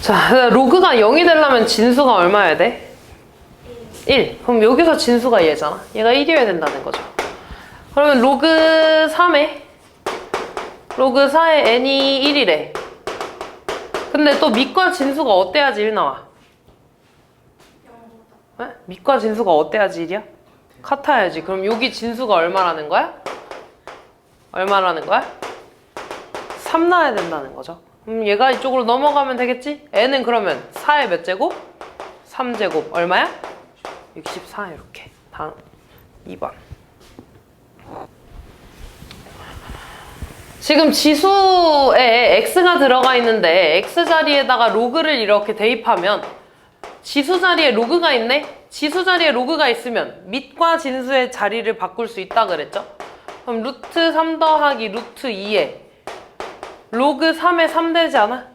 자, 로그가 0이 되려면 진수가 얼마여야 돼? 1. 그럼 여기서 진수가 얘잖아. 얘가 1이어야 된다는 거죠. 그러면 로그 3에 로그 4에 n이 1이래. 근데 또 밑과 진수가 어때야지 1 나와? 네? 밑과 진수가 어때야지 1이야? 같아야지. 그럼 여기 진수가 얼마라는 거야? 얼마라는 거야? 3 나와야 된다는 거죠. 얘가 이쪽으로 넘어가면 되겠지? n은 그러면 4의 몇 제곱? 3제곱. 얼마야? 64 이렇게. 다음 2번. 지금 지수에 x가 들어가 있는데 x 자리에다가 로그를 이렇게 대입하면 지수 자리에 로그가 있네? 지수 자리에 로그가 있으면 밑과 진수의 자리를 바꿀 수 있다 그랬죠? 그럼 루트 3 더하기 루트 2에 로그 3에 3 되지 않아?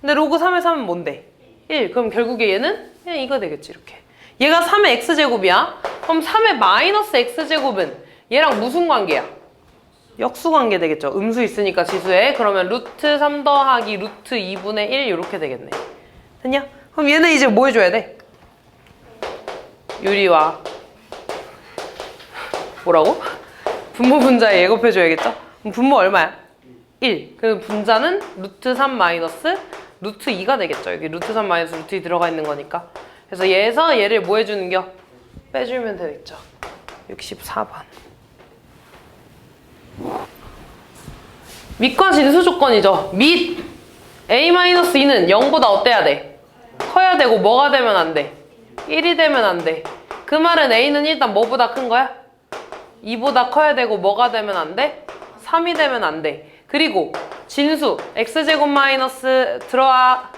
근데 로그 3에 3은 뭔데? 1. 그럼 결국에 얘는 그냥 이거 되겠지 이렇게. 얘가 3의 x제곱이야. 그럼 3의 마이너스 x제곱은 얘랑 무슨 관계야? 역수 관계 되겠죠. 음수 있으니까 지수에. 그러면 루트 3 더하기 루트 2분의 1 이렇게 되겠네. 됐냐? 그럼 얘는 이제 뭐 해줘야 돼? 유리와 뭐라고? 분모 분자에 예곱해줘야겠죠? 그럼 분모 얼마야? 1. 그럼 분자는 루트 3 마이너스 루트 2가 되겠죠. 여기 루트 3 마이너스 루트 2 들어가 있는 거니까. 그래서 얘에서 얘를 뭐 해주는겨? 빼주면 되겠죠. 64번. 밑과 진수 조건이죠. 밑 a-2는 0보다 어때야 돼? 커야 되고 뭐가 되면 안 돼? 1이 되면 안 돼. 그 말은 a는 일단 뭐보다 큰 거야? 2보다 커야 되고 뭐가 되면 안 돼? 3이 되면 안 돼. 그리고 진수 x제곱 마이너스 들어와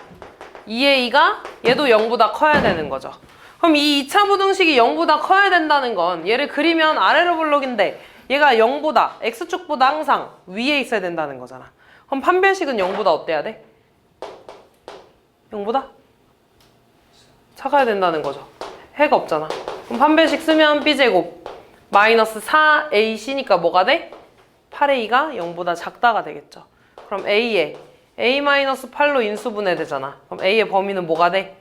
2a가 얘도 0보다 커야 되는 거죠. 그럼 이 2차 부등식이 0보다 커야 된다는 건 얘를 그리면 아래로 볼록인데 얘가 0보다 x축보다 항상 위에 있어야 된다는 거잖아. 그럼 판별식은 0보다 어때야 돼? 0보다? 작아야 된다는 거죠. 해가 없잖아. 그럼 판별식 쓰면 b제곱 마이너스 4ac니까 뭐가 돼? 8a가 0보다 작다가 되겠죠. 그럼 a에 a-8로 인수분해 되잖아. 그럼 a의 범위는 뭐가 돼?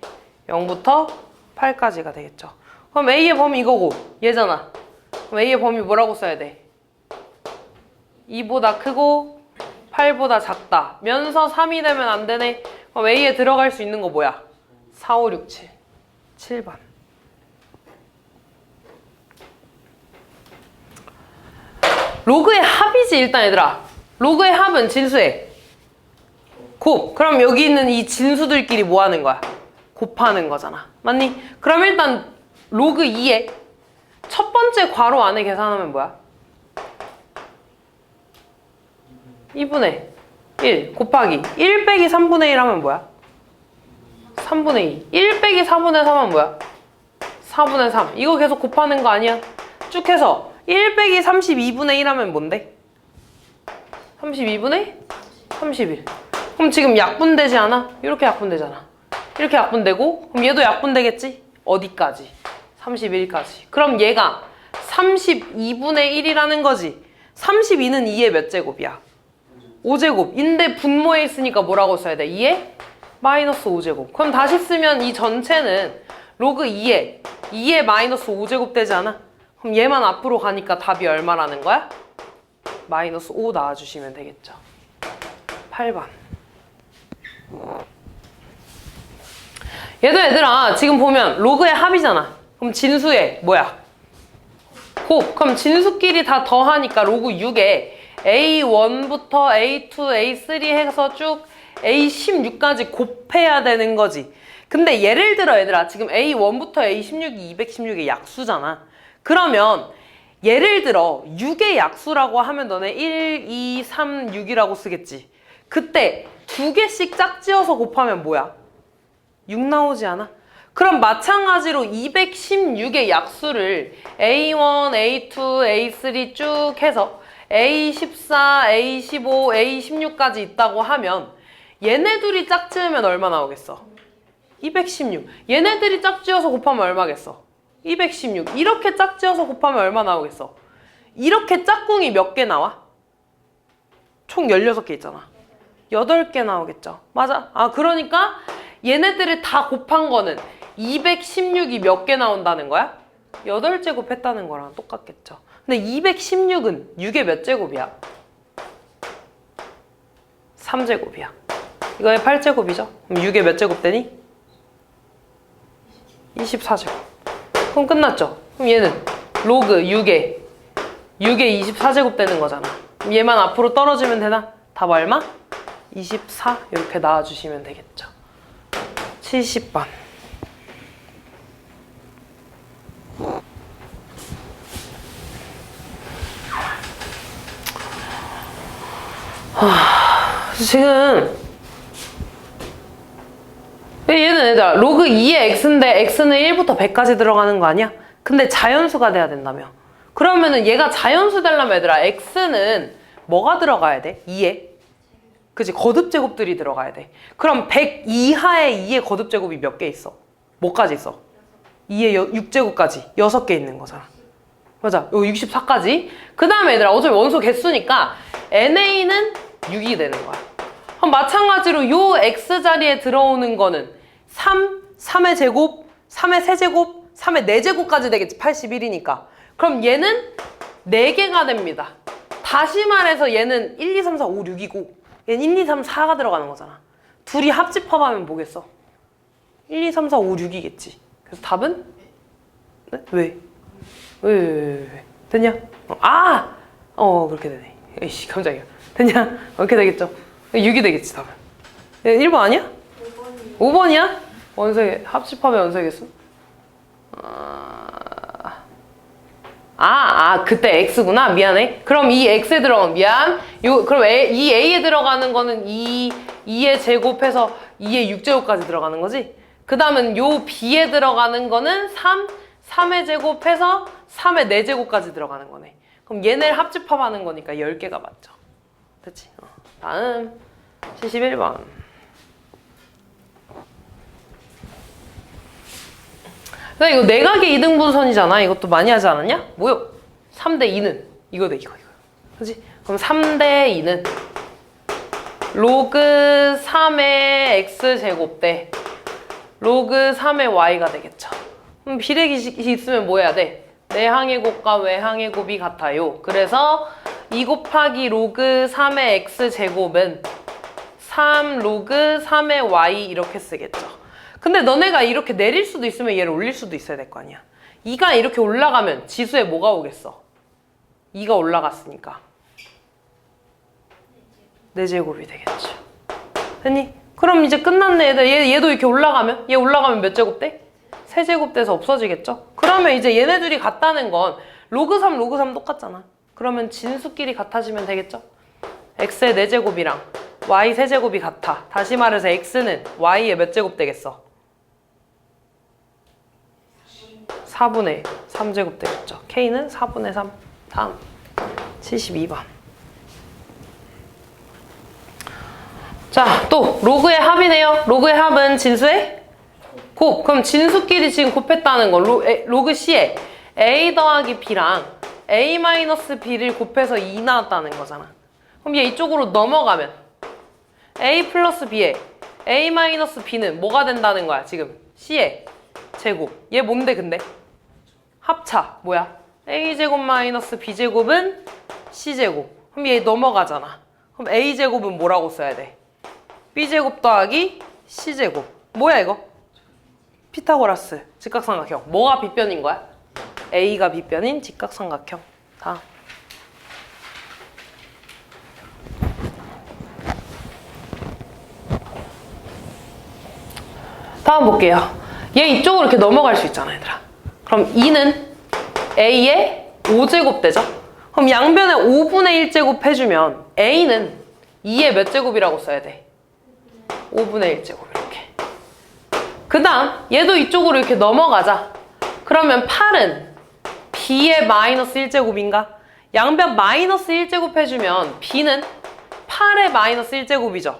0부터 8까지가 되겠죠. 그럼 a의 범위 이거고 얘잖아. 그럼 a의 범위 뭐라고 써야 돼? 2보다 크고 8보다 작다. 면서 3이 되면 안 되네. 그럼 a에 들어갈 수 있는 거 뭐야? 4, 5, 6, 7. 7번. 로그의 합이지 일단 얘들아. 로그의 합은 진수에 곱. 그럼 여기 있는 이 진수들끼리 뭐 하는 거야? 곱하는 거잖아. 맞니? 그럼 일단 로그 2의 첫 번째 괄호 안에 계산하면 뭐야? 2분의 1 곱하기 1 빼기 3분의 1 하면 뭐야? 3분의 2. 1 빼기 4분의 3 하면 뭐야? 4분의 3. 이거 계속 곱하는 거 아니야? 쭉 해서 1 빼기 32분의 1 하면 뭔데? 32분의 31. 그럼 지금 약분되지 않아? 이렇게 약분되잖아. 이렇게 약분되고 그럼 얘도 약분되겠지? 어디까지? 31까지. 그럼 얘가 32분의 1이라는 거지. 32는 2의 몇 제곱이야? 5제곱인데 분모에 있으니까 뭐라고 써야 돼? 2의 마이너스 5제곱. 그럼 다시 쓰면 이 전체는 로그 2의 마이너스 5제곱 되지 않아? 그럼 얘만 앞으로 가니까 답이 얼마라는 거야? 마이너스 5 나와주시면 되겠죠. 8번. 얘들아 지금 보면 로그의 합이잖아. 그럼 진수의 뭐야? 곱. 그럼 진수끼리 다 더하니까 로그 6에 A1부터 A2, A3 해서 쭉 A16까지 곱해야 되는 거지. 근데 예를 들어 얘들아 지금 A1부터 A16이 216의 약수잖아. 그러면 예를 들어 6의 약수라고 하면 너네 1, 2, 3, 6이라고 쓰겠지. 그때 두 개씩 짝지어서 곱하면 뭐야? 6 나오지 않아? 그럼 마찬가지로 216의 약수를 A1, A2, A3 쭉 해서 A14, A15, A16까지 있다고 하면 얘네 둘이 짝지으면 얼마 나오겠어? 216. 얘네들이 짝지어서 곱하면 얼마겠어? 216. 이렇게 짝지어서 곱하면 얼마 나오겠어? 이렇게 짝꿍이 몇 개 나와? 총 16개 있잖아. 8개 나오겠죠. 맞아. 아, 그러니까 얘네들을 다 곱한 거는 216이 몇 개 나온다는 거야? 8제곱 했다는 거랑 똑같겠죠. 근데 216은 6의 몇 제곱이야? 3제곱이야. 이거의 8제곱이죠? 그럼 6의 몇 제곱 되니? 24제곱. 그럼 끝났죠? 그럼 얘는 로그 6의 24제곱 되는 거잖아. 그럼 얘만 앞으로 떨어지면 되나? 답 얼마? 24 이렇게 나와주시면 되겠죠. 70번. 지금 얘는 얘들아 로그 2의 x인데 x는 1부터 100까지 들어가는 거 아니야? 근데 자연수가 돼야 된다며. 그러면은 얘가 자연수 되려면 얘들아 x는 뭐가 들어가야 돼? 2에? 그치, 거듭제곱들이 들어가야 돼. 그럼 100 이하의 2의 거듭제곱이 몇 개 있어? 뭐까지 있어? 2의 6제곱까지 6개 있는 거잖아. 맞아, 요 64까지. 그 다음에 얘들아 어차피 원소 개수니까 NA는 6이 되는 거야. 그럼 마찬가지로 요 X자리에 들어오는 거는 3의 제곱, 3의 세제곱, 3의 4제곱까지 되겠지. 81이니까. 그럼 얘는 4개가 됩니다. 다시 말해서 얘는 1, 2, 3, 4, 5, 6이고 얘는 1, 2, 3, 4가 들어가는 거잖아. 둘이 합집합하면 뭐겠어? 1, 2, 3, 4, 5, 6이겠지. 그래서 답은? 네? 왜? 됐냐? 그렇게 되네. 에이씨, 깜짝이야. 됐냐? 이렇게 되겠죠? 6이 되겠지, 답은. 1번 아니야? 5번이야? 원소의, 합집합의 원소의 개수? 그때 X구나. 미안해. 그럼 이 X에 들어가면, 그럼 이 A에 들어가는 거는 2의 제곱해서 2의 6제곱까지 들어가는 거지? 그 다음은 요 B에 들어가는 거는 3의 제곱해서 3의 4제곱까지 들어가는 거네. 그럼 얘네를 합집합하는 거니까 10개가 맞죠. 됐지? 다음 71번. 근데 이거 내각의 이등분선이잖아. 이것도 많이 하지 않았냐? 뭐요? 3대 2는 이거네, 이거. 그치? 그럼 3대 2는 로그 3의 x제곱 대 로그 3의 y가 되겠죠. 그럼 비례기식이 있으면 뭐 해야 돼? 내항의 곱과 외항의 곱이 같아요. 그래서 2 곱하기 로그 3의 x제곱은 3 로그 3의 y 이렇게 쓰겠죠. 근데 너네가 이렇게 내릴 수도 있으면 얘를 올릴 수도 있어야 될 거 아니야. 2가 이렇게 올라가면 지수에 뭐가 오겠어? 2가 올라갔으니까 4제곱이 되겠죠. 됐니? 그럼 이제 끝났네. 얘도 이렇게 올라가면? 얘 올라가면 몇 제곱 돼? 3제곱 돼서 없어지겠죠? 그러면 이제 얘네들이 같다는 건 로그 3 똑같잖아. 그러면 진수끼리 같아지면 되겠죠? x의 4제곱이랑 y 3제곱이 같아. 다시 말해서 x는 y의 몇 제곱 되겠어? 4분의 3제곱 되겠죠. k는 4분의 3. 다음 72번. 자, 또 로그의 합이네요. 로그의 합은 진수의 곱. 그럼 진수끼리 지금 곱했다는 건 로그 C에 a 더하기 b랑 a 마이너스 b를 곱해서 2 나왔다는 거잖아. 그럼 얘 이쪽으로 넘어가면 a 플러스 b에 a 마이너스 b는 뭐가 된다는 거야? 지금 C의 제곱. 얘 뭔데 근데? 합차. 뭐야? a제곱 마이너스 b제곱은 c제곱. 그럼 얘 넘어가잖아. 그럼 a제곱은 뭐라고 써야 돼? b제곱 더하기 c제곱. 뭐야 이거? 피타고라스 직각삼각형. 뭐가 빗변인 거야? a가 빗변인 직각삼각형. 다음. 다음 볼게요. 얘 이쪽으로 이렇게 넘어갈 수 있잖아, 얘들아. 그럼 2는 a의 5제곱 되죠? 그럼 양변에 5분의 1제곱 해주면 a는 2의 몇 제곱이라고 써야 돼? 5분의 1제곱 이렇게. 그 다음 얘도 이쪽으로 이렇게 넘어가자. 그러면 8은 b의 마이너스 1제곱인가? 양변 마이너스 1제곱 해주면 b는 8의 마이너스 1제곱이죠.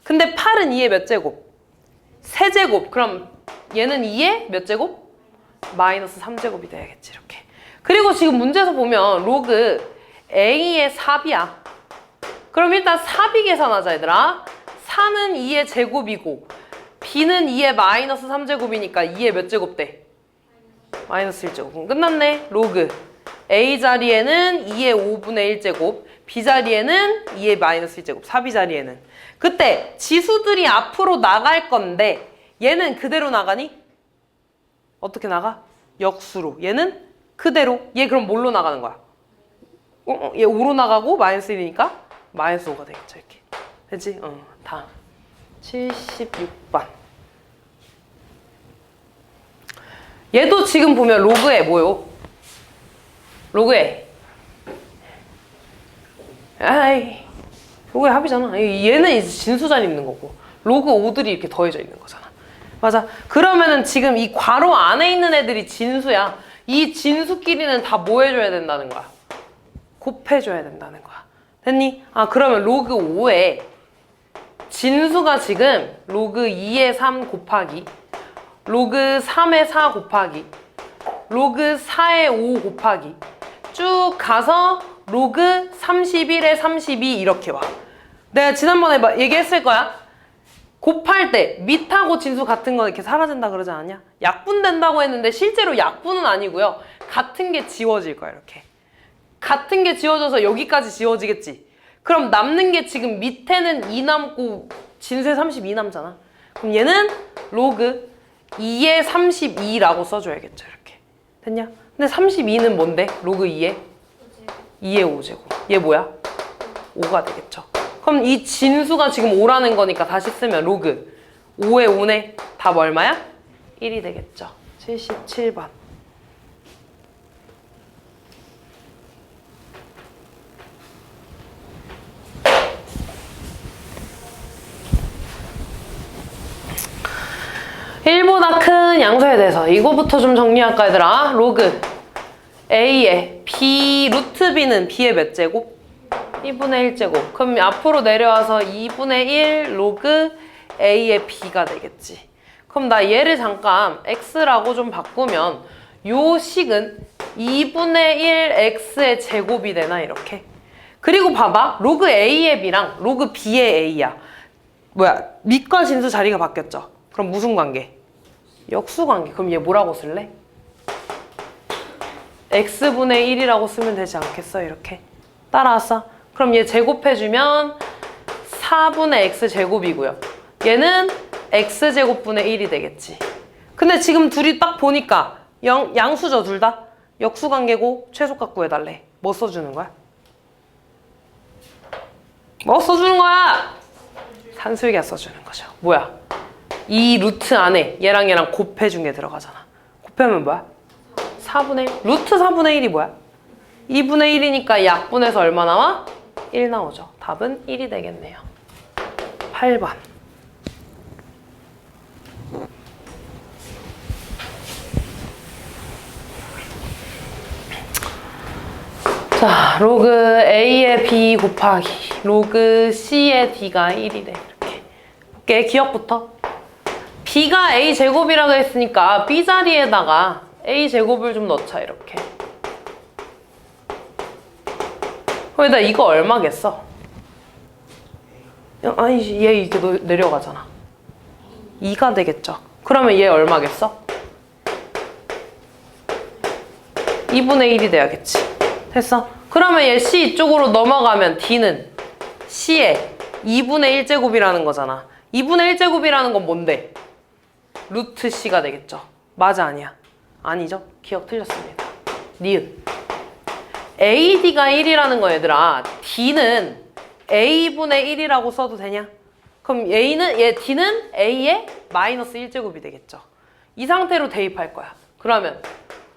근데 8은 2의 몇 제곱? 세제곱. 그럼 얘는 2의 몇 제곱? 마이너스 3제곱이 돼야겠지, 이렇게. 그리고 지금 문제에서 보면 로그 a의 4이야. 그럼 일단 4비 계산하자, 얘들아. 4는 2의 제곱이고 b는 2의 마이너스 3제곱이니까 2의 몇 제곱 돼? 마이너스 1제곱. 그럼 끝났네. 로그 a 자리에는 2의 5분의 1제곱, b 자리에는 2의 마이너스 1제곱, 4b 자리에는. 그때 지수들이 앞으로 나갈 건데 얘는 그대로 나가니? 어떻게 나가? 역수로. 얘는 그대로. 얘 그럼 뭘로 나가는 거야? 얘 5로 나가고 마이너스 1이니까 마이너스 5가 되겠죠. 이렇게. 되지? 다음. 76번. 얘도 지금 보면 로그에 뭐요? 로그에. 아이. 로그의 합이잖아. 얘는 이제 진수 자리 있는 거고. 로그 5들이 이렇게 더해져 있는 거잖아. 맞아. 그러면은 지금 이 괄호 안에 있는 애들이 진수야. 이 진수끼리는 다 뭐 해줘야 된다는 거야? 곱해줘야 된다는 거야. 됐니? 아, 그러면 로그 5에 진수가 지금 로그 2의 3 곱하기 로그 3의 4 곱하기 로그 4의 5 곱하기 쭉 가서 로그 31의 32 이렇게 와. 내가 지난번에 얘기했을 거야. 곱할 때 밑하고 진수 같은 거 이렇게 사라진다 그러지 않았냐? 약분된다고 했는데 실제로 약분은 아니고요. 같은 게 지워질 거야. 이렇게. 같은 게 지워져서 여기까지 지워지겠지. 그럼 남는 게 지금 밑에는 2 남고 진수에 32 남잖아. 그럼 얘는 로그 2에 32라고 써줘야겠죠. 이렇게. 됐냐? 근데 32는 뭔데? 로그 2에? 2의 5제곱. 얘 뭐야? 5가 되겠죠. 그럼 이 진수가 지금 5라는 거니까 다시 쓰면 로그 5의 5네. 답 얼마야? 1이 되겠죠. 77번. (1보다) 큰 양수에 대해서 이거부터 좀 정리할까 얘들아. 로그 a의 b 루트 b는 b의 몇 제곱? 2분의 1제곱. 그럼 앞으로 내려와서 2분의 1 로그 a의 b가 되겠지. 그럼 나 얘를 잠깐 x라고 좀 바꾸면 요 식은 2분의 1 x의 제곱이 되나 이렇게. 그리고 봐봐. 로그 a의 b랑 로그 b의 a야. 뭐야? 밑과 진수 자리가 바뀌었죠. 그럼 무슨 관계? 역수 관계. 그럼 얘 뭐라고 쓸래? x분의 1이라고 쓰면 되지 않겠어? 이렇게. 따라왔어? 그럼 얘 제곱해주면 4분의 x제곱이고요. 얘는 x제곱분의 1이 되겠지. 근데 지금 둘이 딱 보니까 양수죠, 둘 다? 역수관계고 최소값 구해달래. 뭐 써주는 거야? 뭐 써주는 거야? 산술계 써주는 거죠. 뭐야? 이 루트 안에 얘랑 얘랑 곱해준 게 들어가잖아. 곱하면 뭐야? 4분의 1. 루트 4분의 1이 뭐야? 2분의 1이니까 약분해서 얼마 나와? 1 나오죠. 답은 1이 되겠네요. 8번. 자, 로그 A의 B 곱하기 로그 C의 D가 1이 돼. 이렇게. 볼게. 기억부터. B가 A 제곱이라고 했으니까 B 자리에다가 A 제곱을 좀 넣자. 이렇게. 거기다 이거 얼마겠어? 아니, 얘 이제 내려가잖아. 2가 되겠죠. 그러면 얘 얼마겠어? 2분의 1이 돼야겠지. 됐어? 그러면 얘 C 이쪽으로 넘어가면 D는 C의 2분의 1제곱이라는 거잖아. 2분의 1제곱이라는 건 뭔데? 루트 C가 되겠죠. 맞아, 아니야? 아니죠? 기억 틀렸습니다. 니은. AD가 1이라는 거 얘들아. D는 A분의 1이라고 써도 되냐? 그럼 D는 A의 마이너스 1제곱이 되겠죠. 이 상태로 대입할 거야. 그러면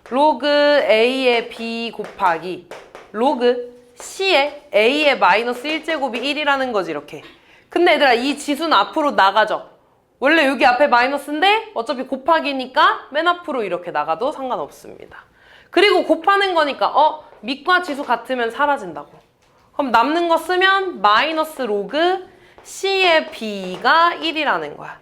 로그 A의 B 곱하기 로그 C의 A의 마이너스 1제곱이 1이라는 거지, 이렇게. 근데 얘들아, 이 지수는 앞으로 나가죠. 원래 여기 앞에 마이너스인데 어차피 곱하기니까 맨 앞으로 이렇게 나가도 상관없습니다. 그리고 곱하는 거니까 밑과 지수 같으면 사라진다고. 그럼 남는 거 쓰면 마이너스 로그 C의 B가 1이라는 거야.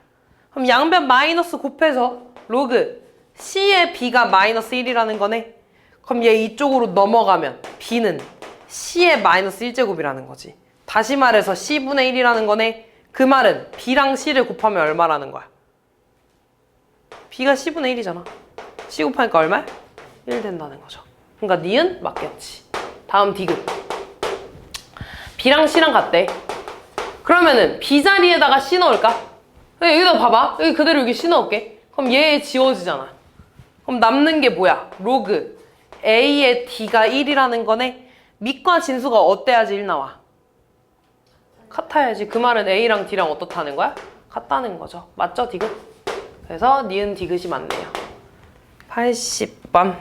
그럼 양변 마이너스 곱해서 로그 C의 B가 마이너스 1이라는 거네. 그럼 얘 이쪽으로 넘어가면 B는 C의 마이너스 1제곱이라는 거지. 다시 말해서 C분의 1이라는 거네. 그 말은 B랑 C를 곱하면 얼마라는 거야? B가 C분의 1이잖아. C 곱하니까 얼마야? 1 된다는 거죠. 그러니까 니은 맞겠지. 다음 D급. B랑 C랑 같대. 그러면은 B 자리에다가 C 넣을까? 여기다 봐봐. 여기 그대로 여기 C 넣을게. 그럼 얘 지워지잖아. 그럼 남는 게 뭐야? 로그 A의 D가 1이라는 거네. 밑과 진수가 어때야지 1 나와? 같아야지. 그 말은 A랑 D랑 어떻다는 거야? 같다는 거죠. 맞죠, 디귿? 그래서 니은 디귿이 맞네요. 80번.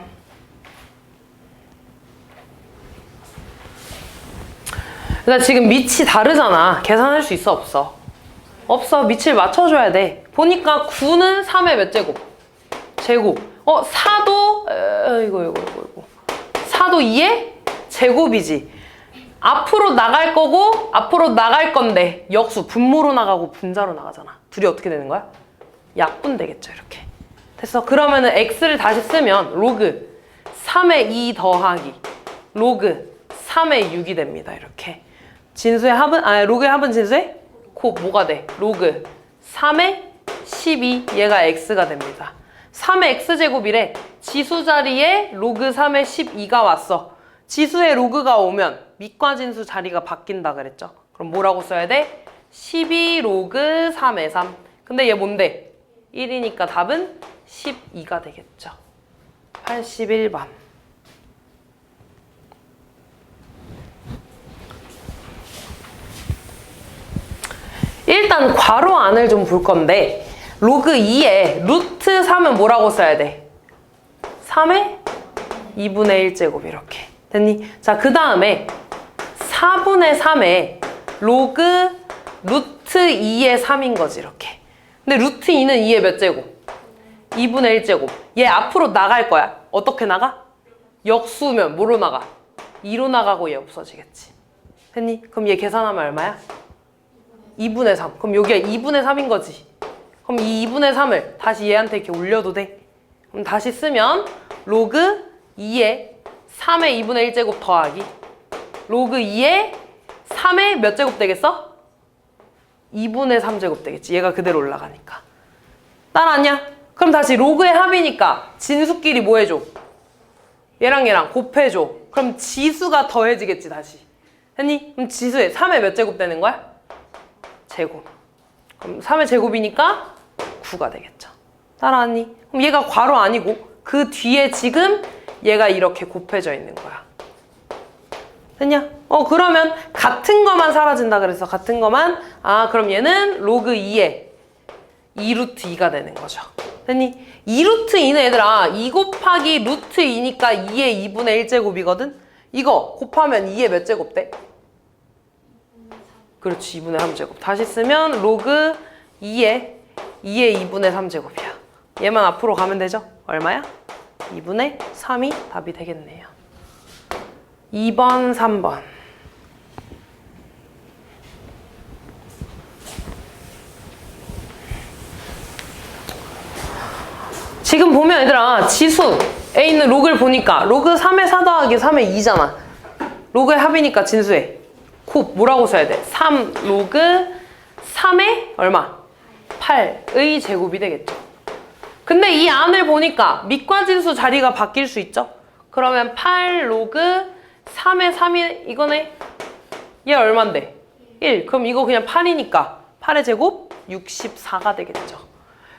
그러니까 지금 밑이 다르잖아. 계산할 수 있어, 없어? 없어. 밑을 맞춰줘야 돼. 보니까 9는 3의 몇 제곱? 제곱. 4도 4도 2의 제곱이지. 앞으로 나갈 거고 앞으로 나갈 건데 역수 분모로 나가고 분자로 나가잖아. 둘이 어떻게 되는 거야? 약분 되겠죠. 이렇게 됐어. 그러면은 x를 다시 쓰면 로그 3의 2 더하기 로그 3의 6이 됩니다. 이렇게 진수의 합은 로그의 합은 진수의 곱 뭐가 돼? 로그 3의 12 얘가 x가 됩니다. 3의 x제곱이래. 지수 자리에 로그 3의 12가 왔어. 지수의 로그가 오면 밑과 진수 자리가 바뀐다 그랬죠? 그럼 뭐라고 써야 돼? 12 로그 3의 3. 근데 얘 뭔데? 1이니까 답은 12가 되겠죠. 81번. 일단 괄호 안을 좀 볼 건데 로그 2에 루트 3은 뭐라고 써야 돼? 3의 2분의 1제곱 이렇게. 됐니? 자, 그 다음에 4분의 3에 로그 루트 2의 3인 거지 이렇게. 근데 루트 2는 2의 몇 제곱? 2분의 1제곱. 얘 앞으로 나갈 거야. 어떻게 나가? 역수면 뭐로 나가? 2로 나가고 얘 없어지겠지. 됐니? 그럼 얘 계산하면 얼마야? 2분의 3. 그럼 여기가 2분의 3인 거지. 그럼 이 2분의 3을 다시 얘한테 이렇게 올려도 돼. 그럼 다시 쓰면 로그 2에 3의 2분의 1제곱 더하기 로그 2에 3의 몇 제곱 되겠어? 2분의 3제곱 되겠지. 얘가 그대로 올라가니까. 따라왔냐? 그럼 다시 로그의 합이니까 진수끼리 뭐 해줘? 얘랑 얘랑 곱해줘. 그럼 지수가 더해지겠지 다시. 했니? 그럼 지수에 3의 몇 제곱 되는 거야? 제곱. 그럼 3의 제곱이니까 9가 되겠죠. 따라왔니? 그럼 얘가 괄호 아니고 그 뒤에 지금 얘가 이렇게 곱해져 있는 거야. 됐냐? 그러면 같은 거만 사라진다 그래서 같은 거만 그럼 얘는 로그 2에 2루트 2가 되는 거죠. 됐니? 2루트 2는 얘들아 2 곱하기 루트 2니까 2의 2분의 1제곱이거든? 이거 곱하면 2의 몇 제곱 돼? 그렇지. 2분의 3제곱. 다시 쓰면 로그 2의 2분의 3제곱이야. 얘만 앞으로 가면 되죠? 얼마야? 2분의 3이 답이 되겠네요. 2번, 3번. 지금 보면 얘들아 지수에 있는 로그를 보니까 로그 3의 4 더하기 3의 2잖아. 로그의 합이니까 진수에 곱 뭐라고 써야 돼? 3 로그 3의 얼마? 8의 제곱이 되겠죠. 근데 이 안을 보니까 밑과 진수 자리가 바뀔 수 있죠? 그러면 8 로그 3의 3이 이거네? 얘 얼만데? 1. 그럼 이거 그냥 8이니까 8의 제곱 64가 되겠죠.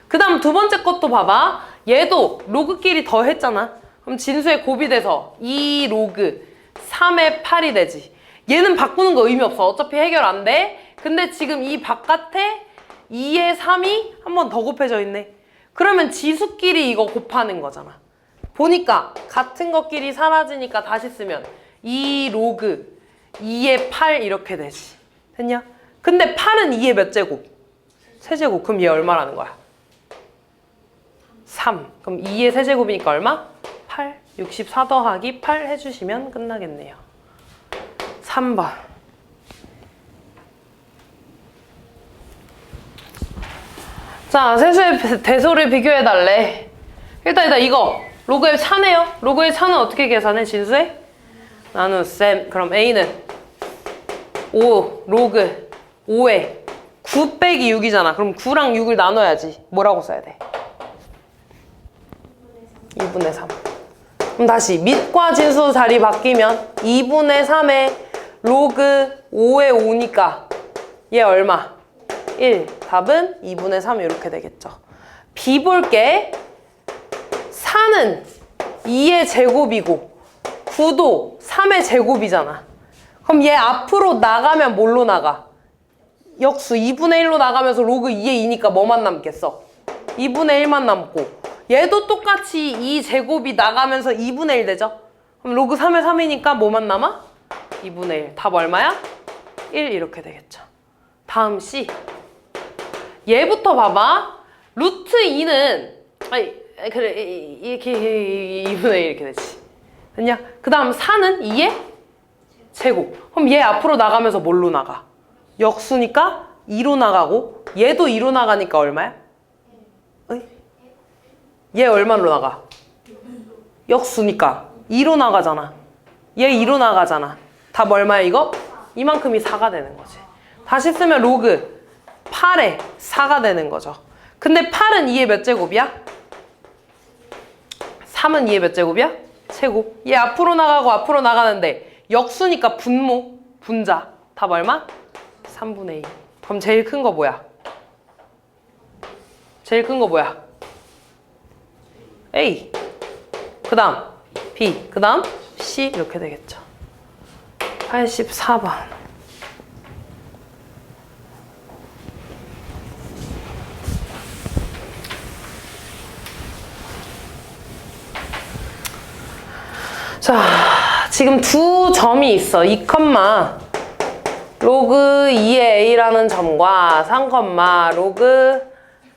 그 다음 두 번째 것도 봐봐. 얘도 로그끼리 더했잖아. 그럼 진수의 곱이 돼서 2 로그 3의 8이 되지. 얘는 바꾸는 거 의미 없어. 어차피 해결 안 돼. 근데 지금 이 바깥에 2의 3이 한 번 더 곱해져 있네. 그러면 지수끼리 이거 곱하는 거잖아. 보니까 같은 것끼리 사라지니까 다시 쓰면 2 로그 2의 8 이렇게 되지. 됐냐? 근데 8은 2의 몇 제곱? 세제곱. 그럼 얘 얼마라는 거야? 3. 그럼 2의 세제곱이니까 얼마? 8. 64 더하기 8 해주시면 끝나겠네요. 3번. 자, 세수의 대소를 비교해달래. 일단 이거 로그의 차네요. 로그의 차는 어떻게 계산해? 진수에? 나누 셈. 그럼 A는 5 로그 5에 9 빼기 6이잖아. 그럼 9랑 6을 나눠야지. 뭐라고 써야 돼? 2분의 3. 그럼 다시 밑과 진수 자리 바뀌면 2분의 3에 로그 5에 5니까 얘 얼마? 1. 답은 2분의 3 이렇게 되겠죠. B 볼게. 4는 2의 제곱이고 9도 3의 제곱이잖아. 그럼 얘 앞으로 나가면 뭘로 나가? 역수 2분의 1로 나가면서 로그 2의 2니까 뭐만 남겠어? 2분의 1만 남고 얘도 똑같이 2 제곱이 나가면서 2분의 1 되죠? 그럼 로그 3의 3이니까 뭐만 남아? 2분의 1. 답 얼마야? 1 이렇게 되겠죠. 다음 C. 얘부터 봐봐. 루트 2는 아니 그래 이렇게 2분의 1 이렇게 되지. 됐냐? 그 다음 4는 2의 제곱. 그럼 얘 앞으로 나가면서 뭘로 나가? 역수니까 2로 나가고 얘도 2로 나가니까 얼마야? 어이? 얘 얼마로 나가? 역수니까 2로 나가잖아. 얘 2로 나가잖아. 답 얼마야 이거? 이만큼이 4가 되는 거지. 다시 쓰면 로그 8에 4가 되는 거죠. 근데 8은 2의 몇 제곱이야? 3은 2의 몇 제곱이야? 제곱. 얘 앞으로 나가고 앞으로 나가는데 역수니까 분모, 분자. 답 얼마? 3분의 2. 그럼 제일 큰 거 뭐야? 제일 큰 거 뭐야? A. 그 다음 B. 그 다음 C 이렇게 되겠죠. 84번. 자, 지금 두 점이 있어. 2, 로그 2의 A라는 점과 3, 로그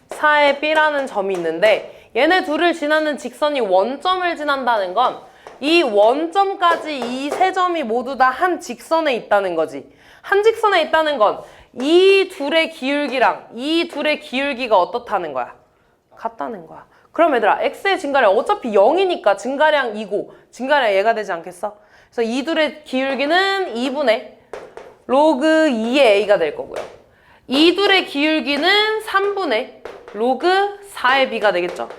4의 B라는 점이 있는데 얘네 둘을 지나는 직선이 원점을 지난다는 건 이 원점까지 이 세 점이 모두 다 한 직선에 있다는 거지. 한 직선에 있다는 건 이 둘의 기울기랑 이 둘의 기울기가 어떻다는 거야? 같다는 거야. 그럼 얘들아 x의 증가량 어차피 0이니까 증가량 2고 증가량 얘가 되지 않겠어? 그래서 이 둘의 기울기는 2분의 로그 2의 a가 될 거고요. 이 둘의 기울기는 3분의 로그 4의 b가 되겠죠?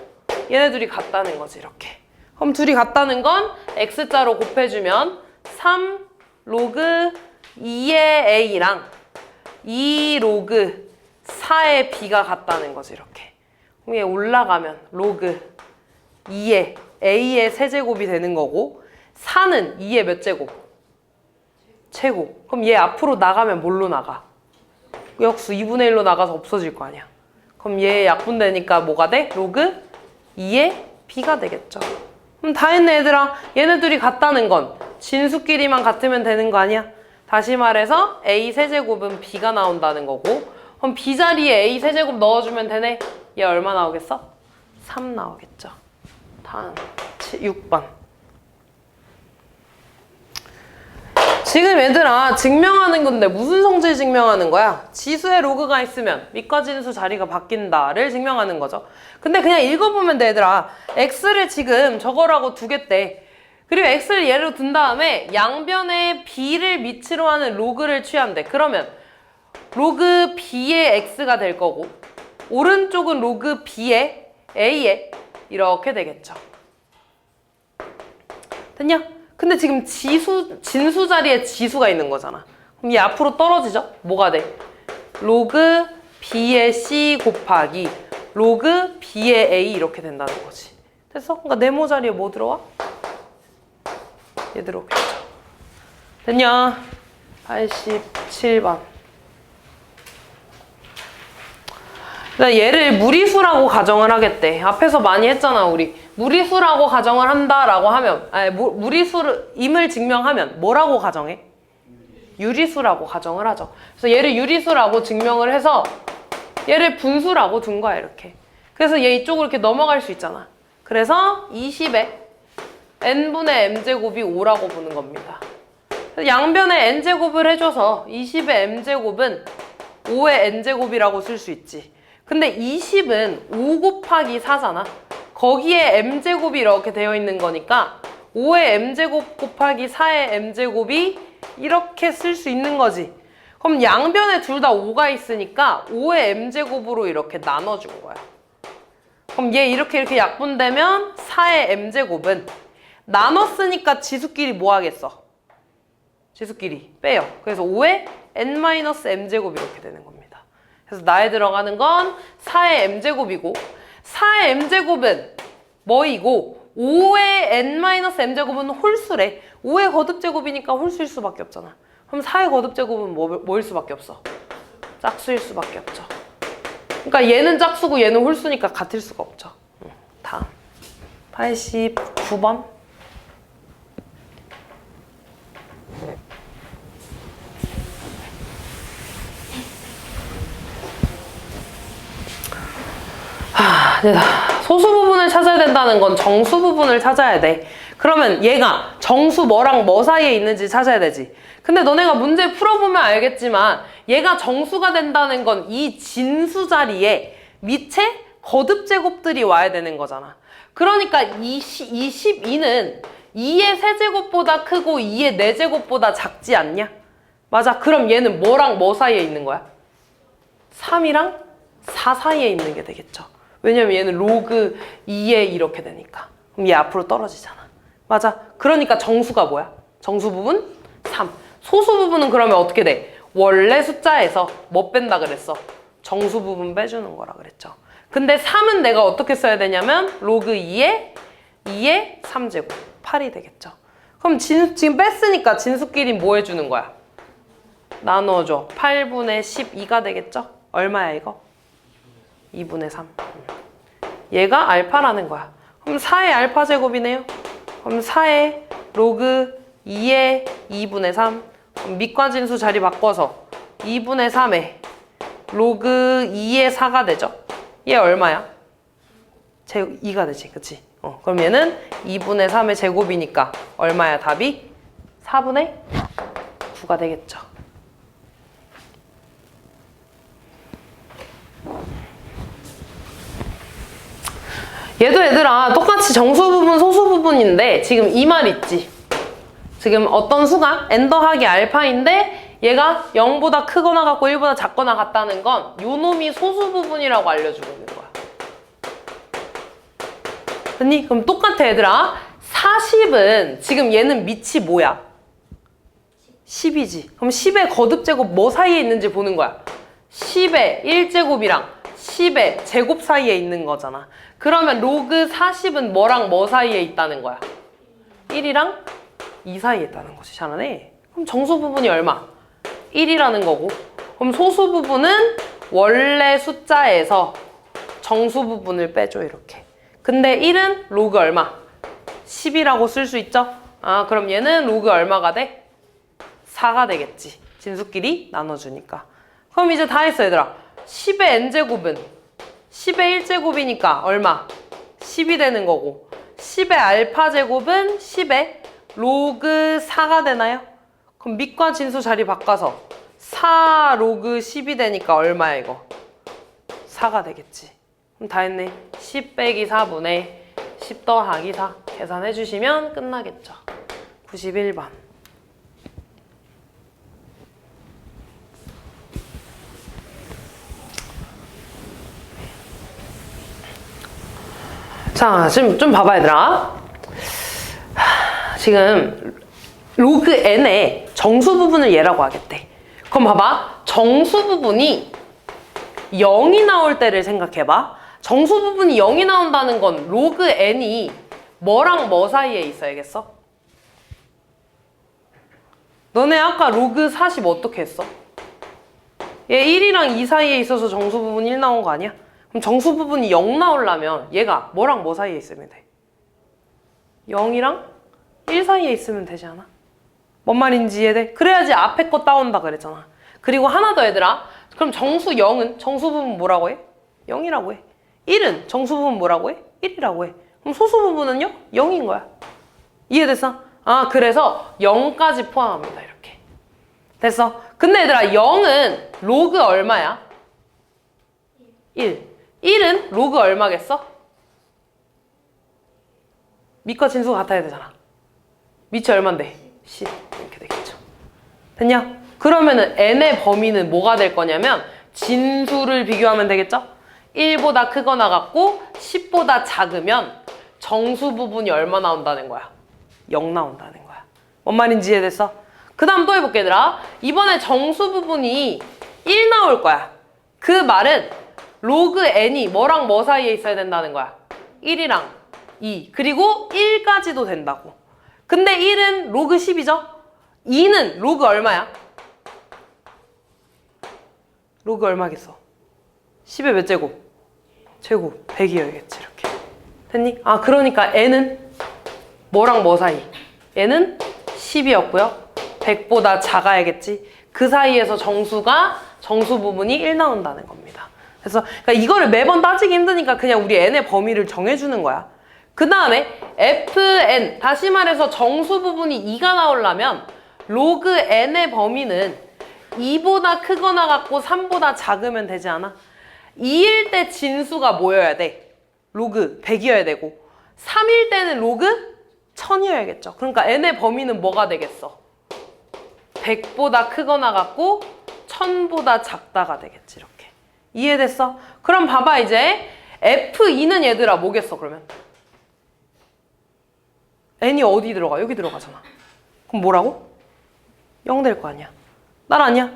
얘네 둘이 같다는 거지 이렇게. 그럼 둘이 같다는 건 x자로 곱해주면 3 로그 2의 a랑 2 로그 4의 b가 같다는 거지 이렇게. 그럼 얘 올라가면 로그 2의 a의 세제곱이 되는 거고 4는 2의 몇 제곱? 제곱. 그럼 얘 앞으로 나가면 뭘로 나가? 역수 2분의 1로 나가서 없어질 거 아니야. 그럼 얘 약분되니까 뭐가 돼? 로그 2의 b가 되겠죠. 그럼 다 했네 얘들아. 얘네들이 같다는 건 진수끼리만 같으면 되는 거 아니야? 다시 말해서 a 세제곱은 b가 나온다는 거고 그럼 b 자리에 a 세제곱 넣어주면 되네. 얘 얼마 나오겠어? 3 나오겠죠. 다음 6번. 지금 얘들아 증명하는 건데 무슨 성질 증명하는 거야? 지수에 로그가 있으면 밑과 진수 자리가 바뀐다를 증명하는 거죠. 근데 그냥 읽어보면 돼 얘들아. x를 지금 저거라고 두겠대. 그리고 x를 예로 둔 다음에 양변에 b를 밑으로 하는 로그를 취한대. 그러면 로그 b의 x가 될 거고 오른쪽은 로그 b의 a에 이렇게 되겠죠. 됐냐? 근데 지금 진수 자리에 지수가 있는 거잖아. 그럼 얘 앞으로 떨어지죠? 뭐가 돼? 로그 b의 c 곱하기 로그 b의 a 이렇게 된다는 거지. 됐어? 그러니까 네모 자리에 뭐 들어와? 얘 들어오겠죠. 됐냐? 87번. 얘를 무리수라고 가정을 하겠대. 앞에서 많이 했잖아 우리. 무리수라고 가정을 한다라고 하면 무리수임을 증명하면 뭐라고 가정해? 유리수라고 가정을 하죠. 그래서 얘를 유리수라고 증명을 해서 얘를 분수라고 둔 거야 이렇게. 그래서 얘 이쪽으로 이렇게 넘어갈 수 있잖아. 그래서 20에 n분의 m제곱이 5라고 보는 겁니다. 양변에 n제곱을 해줘서 20의 m제곱은 5의 n제곱이라고 쓸 수 있지. 근데 20은 5 곱하기 4잖아. 거기에 m제곱이 이렇게 되어 있는 거니까 5의 m제곱 곱하기 4의 m제곱이 이렇게 쓸 수 있는 거지. 그럼 양변에 둘 다 5가 있으니까 5의 m제곱으로 이렇게 나눠준 거야. 그럼 얘 이렇게 약분되면 4의 m제곱은 나눴으니까 지수끼리 뭐 하겠어? 지수끼리 빼요. 그래서 5의 n-m제곱 이렇게 되는 겁니다. 그래서 나에 들어가는 건 4의 m제곱이고 4의 m제곱은 뭐이고 5의 n-m제곱은 홀수래. 5의 거듭제곱이니까 홀수일 수밖에 없잖아. 그럼 4의 거듭제곱은 뭐일 수밖에 없어? 짝수일 수밖에 없죠. 그러니까 얘는 짝수고 얘는 홀수니까 같을 수가 없죠. 다음 89번. 소수 부분을 찾아야 된다는 건 정수 부분을 찾아야 돼. 그러면 얘가 정수 뭐랑 뭐 사이에 있는지 찾아야 되지. 근데 너네가 문제 풀어보면 알겠지만 얘가 정수가 된다는 건 이 진수 자리에 밑에 거듭제곱들이 와야 되는 거잖아. 그러니까 22는 2의 세제곱보다 크고 2의 4제곱보다 작지 않냐? 맞아. 그럼 얘는 뭐랑 뭐 사이에 있는 거야? 3이랑 4 사이에 있는 게 되겠죠. 왜냐면 얘는 로그 2에 이렇게 되니까. 그럼 얘 앞으로 떨어지잖아. 맞아. 그러니까 정수가 뭐야? 정수 부분 3. 소수 부분은 그러면 어떻게 돼? 원래 숫자에서 뭐 뺀다 그랬어? 정수 부분 빼주는 거라 그랬죠. 근데 3은 내가 어떻게 써야 되냐면 로그 2에 3제곱 8이 되겠죠. 그럼 지금 뺐으니까 진수끼리 뭐 해주는 거야? 나누어줘. 8분의 12가 되겠죠? 얼마야 이거? 2분의 3. 얘가 알파라는 거야. 그럼 4의 알파 제곱이네요. 그럼 4의 로그 2의 2분의 3. 그럼 밑과 진수 자리 바꿔서 2분의 3에 로그 2의 4가 되죠. 얘 얼마야? 2가 되지, 그치? 그럼 얘는 2분의 3의 제곱이니까 얼마야 답이? 4분의 9가 되겠죠. 얘도 얘들아 똑같이 정수 부분, 소수 부분인데 지금 이 말 있지? 지금 어떤 수가 n 더하기 알파인데 얘가 0보다 크거나 같고 1보다 작거나 같다는 건 요 놈이 소수 부분이라고 알려주고 있는 거야. 됐니? 그럼 똑같아 얘들아. 40은 지금 얘는 밑이 뭐야? 10이지. 그럼 10의 거듭제곱 뭐 사이에 있는지 보는 거야. 10의 1제곱이랑 10의 제곱 사이에 있는 거잖아. 그러면 로그 40은 뭐랑 뭐 사이에 있다는 거야? 1이랑 2 사이에 있다는 거지. 잘하네. 그럼 정수 부분이 얼마? 1이라는 거고. 그럼 소수 부분은 원래 숫자에서 정수 부분을 빼줘 이렇게. 근데 1은 로그 얼마? 10이라고 쓸 수 있죠? 아 그럼 얘는 로그 얼마가 돼? 4가 되겠지. 진수끼리 나눠주니까. 그럼 이제 다 했어 얘들아. 10의 n제곱은 10의 1제곱이니까 얼마? 10이 되는 거고 10의 알파 제곱은 10의 로그 4가 되나요? 그럼 밑과 진수 자리 바꿔서 4 로그 10이 되니까 얼마야 이거? 4가 되겠지. 그럼 다 했네. 10 빼기 4분의 10 더하기 4 계산해 주시면 끝나겠죠. 91번. 자, 지금 좀 봐봐 얘들아. 지금 로그 n의 정수 부분을 얘라고 하겠대. 그럼 봐봐. 정수 부분이 0이 나올 때를 생각해봐. 정수 부분이 0이 나온다는 건 로그 n이 뭐랑 뭐 사이에 있어야겠어? 너네 아까 로그 40 어떻게 했어? 얘 1이랑 2 사이에 있어서 정수 부분 1 나온 거 아니야? 그럼 정수 부분이 0 나오려면 얘가 뭐랑 뭐 사이에 있으면 돼? 0이랑 1 사이에 있으면 되지 않아? 뭔 말인지 이해돼? 그래야지 앞에 거 따온다 그랬잖아. 그리고 하나 더 얘들아. 그럼 정수 0은 정수 부분 뭐라고 해? 0이라고 해. 1은 정수 부분 뭐라고 해? 1이라고 해. 그럼 소수 부분은요? 0인 거야. 이해됐어? 아 그래서 0까지 포함합니다. 이렇게. 됐어? 근데 얘들아 0은 로그 얼마야? 1. 1은 로그 얼마겠어? 밑과 진수가 같아야 되잖아. 밑이 얼만데? 10 이렇게 되겠죠. 됐냐? 그러면은 n의 범위는 뭐가 될 거냐면 진수를 비교하면 되겠죠? 1보다 크거나 같고 10보다 작으면 정수 부분이 얼마 나온다는 거야? 0 나온다는 거야. 뭔 말인지 이해됐어? 그 다음 또 해볼게 얘들아. 이번에 정수 부분이 1 나올 거야. 그 말은 로그 n이 뭐랑 뭐 사이에 있어야 된다는 거야? 1이랑 2 그리고 1까지도 된다고. 근데 1은 로그 10이죠? 2는 로그 얼마야? 로그 얼마겠어? 10의 몇 제곱? 제곱 100이어야겠지 이렇게. 됐니? 아 그러니까 n은 뭐랑 뭐 사이? n은 10이었고요 100보다 작아야겠지. 그 사이에서 정수 부분이 1 나온다는 겁니다. 그래서 그러니까 이거를 매번 따지기 힘드니까 그냥 우리 n의 범위를 정해주는 거야. 그 다음에 fn, 다시 말해서 정수 부분이 2가 나오려면 로그 n의 범위는 2보다 크거나 같고 3보다 작으면 되지 않아? 2일 때 진수가 뭐여야 돼? 로그 100이어야 되고 3일 때는 로그 1000이어야겠죠. 그러니까 n의 범위는 뭐가 되겠어? 100보다 크거나 같고 1000보다 작다가 되겠지 이렇게. 이해됐어? 그럼 봐봐 이제 F2는 얘들아 뭐겠어 그러면? n이 어디 들어가? 여기 들어가잖아. 그럼 뭐라고? 0 될 거 아니야. 따라하냐?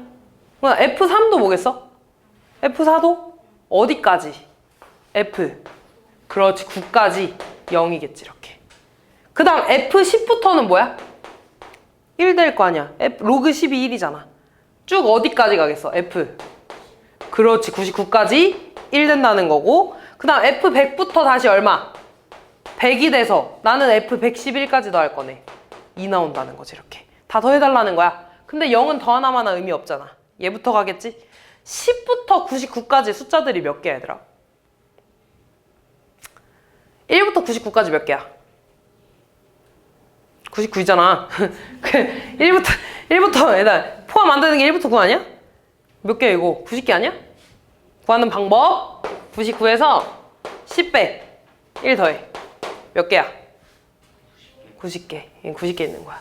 F3도 뭐겠어? F4도? 어디까지? F. 그렇지 9까지 0이겠지 이렇게. 그 다음 F10부터는 뭐야? 1 될 거 아니야. 로그 10이 1이잖아. 쭉 어디까지 가겠어? F. 그렇지 99까지 1 된다는 거고. 그 다음 F100부터 다시 얼마? 100이 돼서 나는 F111까지 더할 거네. 2 나온다는 거지 이렇게. 다 더해달라는 거야. 근데 0은 더 하나마나 의미 없잖아. 얘부터 가겠지? 10부터 99까지 숫자들이 몇 개야 얘들아? 1부터 99까지 몇 개야? 99이잖아. 1부터 얘들 포함 안 되는 게 1부터 9 아니야? 몇 개야 이거? 90개 아니야? 구하는 방법 99에서 10 빼 1 더해 몇 개야? 90개. 90개 있는 거야.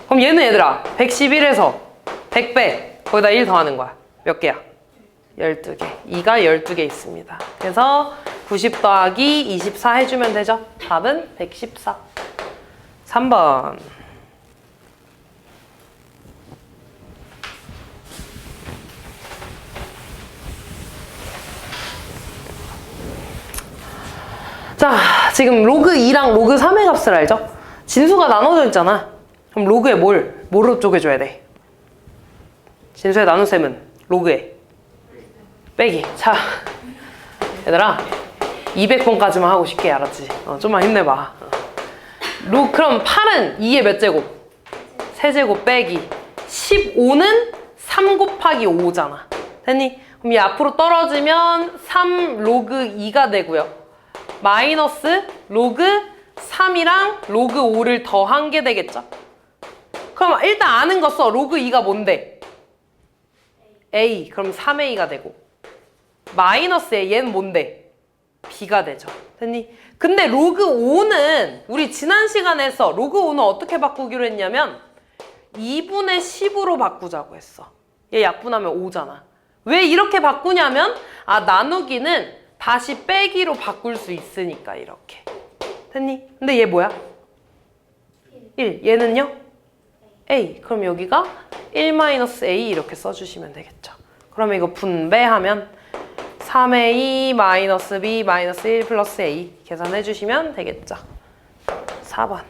그럼 얘는 얘들아 111에서 100 빼 거기다 1 더하는 거야. 몇 개야? 12개. 2가 12개 있습니다. 그래서 90 더하기 24 해주면 되죠? 답은 114. 3번. 자, 지금 로그 2랑 로그 3의 값을 알죠? 진수가 나눠져 있잖아. 그럼 로그에 뭐로 쪼개줘야 돼? 진수의 나눗셈은 로그에 빼기. 자, 얘들아 200번까지만 하고 쉽게 알았지? 좀만 힘내봐. 그럼 8은 2의 몇 제곱? 세제곱 빼기 15는 3 곱하기 5잖아. 됐니? 그럼 이 앞으로 떨어지면 3 로그 2가 되고요. 마이너스 로그 3이랑 로그 5를 더한 게 되겠죠? 그럼 일단 아는 거 써. 로그 2가 뭔데? A. 그럼 3A가 되고 마이너스 A. 얘는 뭔데? B가 되죠. 됐니? 근데 로그 5는 우리 지난 시간에 했어. 로그 5는 어떻게 바꾸기로 했냐면 2분의 10으로 바꾸자고 했어. 얘 약분하면 5잖아. 왜 이렇게 바꾸냐면 나누기는 다시 빼기로 바꿀 수 있으니까 이렇게. 됐니? 근데 얘 뭐야? 1. 얘는요? A. 그럼 여기가 1-A 이렇게 써주시면 되겠죠. 그러면 이거 분배하면 3A 마이너스 B 마이너스 1 플러스 A 계산해 주시면 되겠죠. 4번.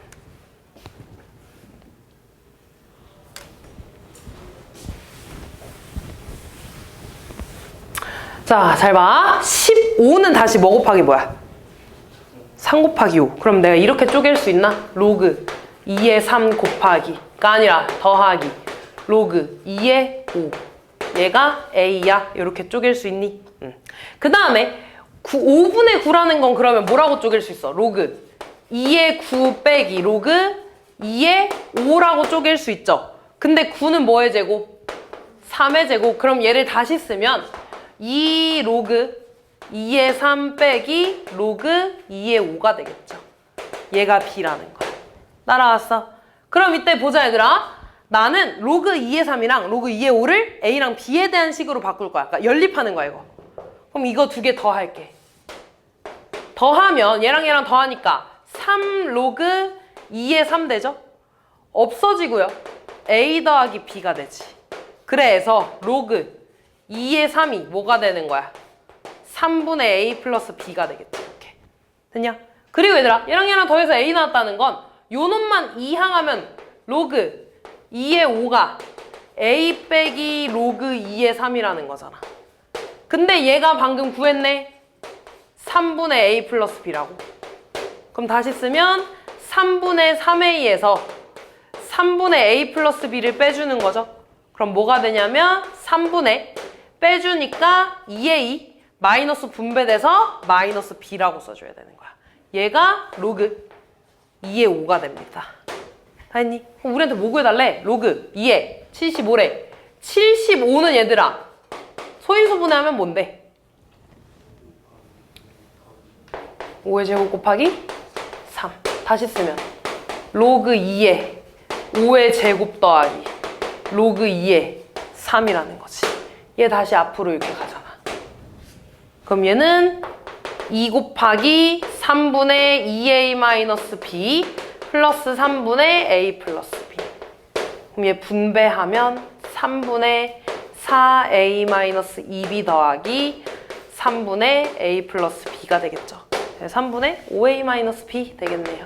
자, 잘 봐. 15는 다시 뭐 곱하기 뭐야? 3 곱하기 5. 그럼 내가 이렇게 쪼갤 수 있나? 로그 2의 3 곱하기가 아니라 더하기 로그 2의 5. 얘가 A야. 이렇게 쪼갤 수 있니? 그 다음에 5분의 9라는 건 그러면 뭐라고 쪼갤 수 있어? 로그 2의 9 빼기 로그 2의 5라고 쪼갤 수 있죠. 근데 9는 뭐의 제곱? 3의 제곱. 그럼 얘를 다시 쓰면 2 로그 2의 3 빼기 로그 2의 5가 되겠죠. 얘가 B라는 거야. 따라왔어? 그럼 이때 보자 얘들아. 나는 로그 2의 3이랑 로그 2의 5를 A랑 B에 대한 식으로 바꿀 거야. 그러니까 연립하는 거야 이거. 그럼 이거 두 개 더할게. 더하면 얘랑 더하니까 3 로그 2의 3 되죠? 없어지고요. A 더하기 B가 되지. 그래서 로그 2의 3이 뭐가 되는 거야? 3분의 A 플러스 B가 되겠지. 이렇게. 됐냐? 그리고 얘들아, 얘랑 더해서 A 나왔다는 건 요 놈만 2 항하면 로그 2의 5가 A 빼기 로그 2의 3이라는 거잖아. 근데 얘가 방금 구했네. 3분의 A 플러스 B라고. 그럼 다시 쓰면 3분의 3A에서 3분의 A 플러스 B를 빼주는 거죠. 그럼 뭐가 되냐면 3분의 빼주니까 2A 마이너스 분배돼서 마이너스 B라고 써줘야 되는 거야. 얘가 로그 2의 5가 됩니다. 다 했니? 그럼 우리한테 뭐 구해달래? 로그 2의 75래. 75는 얘들아 소인수 분해하면 뭔데? 5의 제곱 곱하기 3. 다시 쓰면 로그 2의 5의 제곱 더하기 로그 2의 3이라는 거지. 얘 다시 앞으로 이렇게 가잖아. 그럼 얘는 2 곱하기 3분의 2A-B 플러스 3분의 A 플러스 B. 그럼 얘 분배하면 3분의 4A-2B 더하기 3분의 A 플러스 B가 되겠죠. 3분의 5A-B 되겠네요.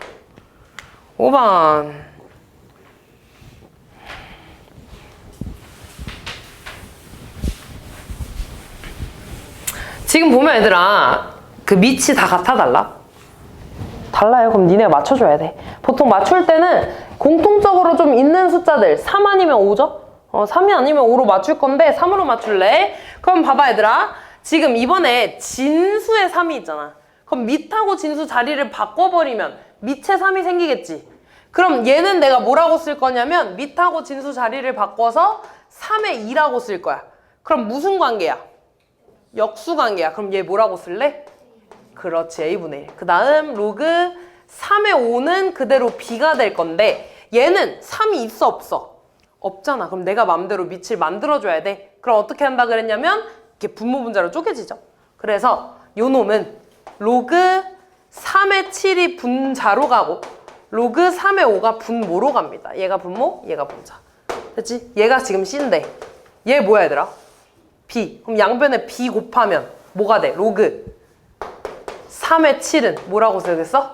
5번. 지금 보면 얘들아 그 밑이 다 같아 달라? 달라요. 그럼 니네가 맞춰줘야 돼. 보통 맞출 때는 공통적으로 좀 있는 숫자들 3 아니면 5죠? 3이 아니면 5로 맞출 건데 3으로 맞출래? 그럼 봐봐 얘들아. 지금 이번에 진수의 3이 있잖아. 그럼 밑하고 진수 자리를 바꿔버리면 밑에 3이 생기겠지. 그럼 얘는 내가 뭐라고 쓸 거냐면 밑하고 진수 자리를 바꿔서 3의 2라고 쓸 거야. 그럼 무슨 관계야? 역수 관계야. 그럼 얘 뭐라고 쓸래? 그렇지, A분의 1. 그 다음 로그 3의 5는 그대로 B가 될 건데 얘는 3이 있어 없어? 없잖아. 그럼 내가 맘대로 밑을 만들어줘야 돼. 그럼 어떻게 한다 그랬냐면 이렇게 분모분자로 쪼개지죠. 그래서 요 놈은 로그 3의 7이 분자로 가고 로그 3의 5가 분모로 갑니다. 얘가 분모, 얘가 분자. 됐지? 얘가 지금 C인데 얘 뭐야 얘들아? B. 그럼 양변에 B 곱하면 뭐가 돼? 로그 3의 7은 뭐라고 쓰겠어?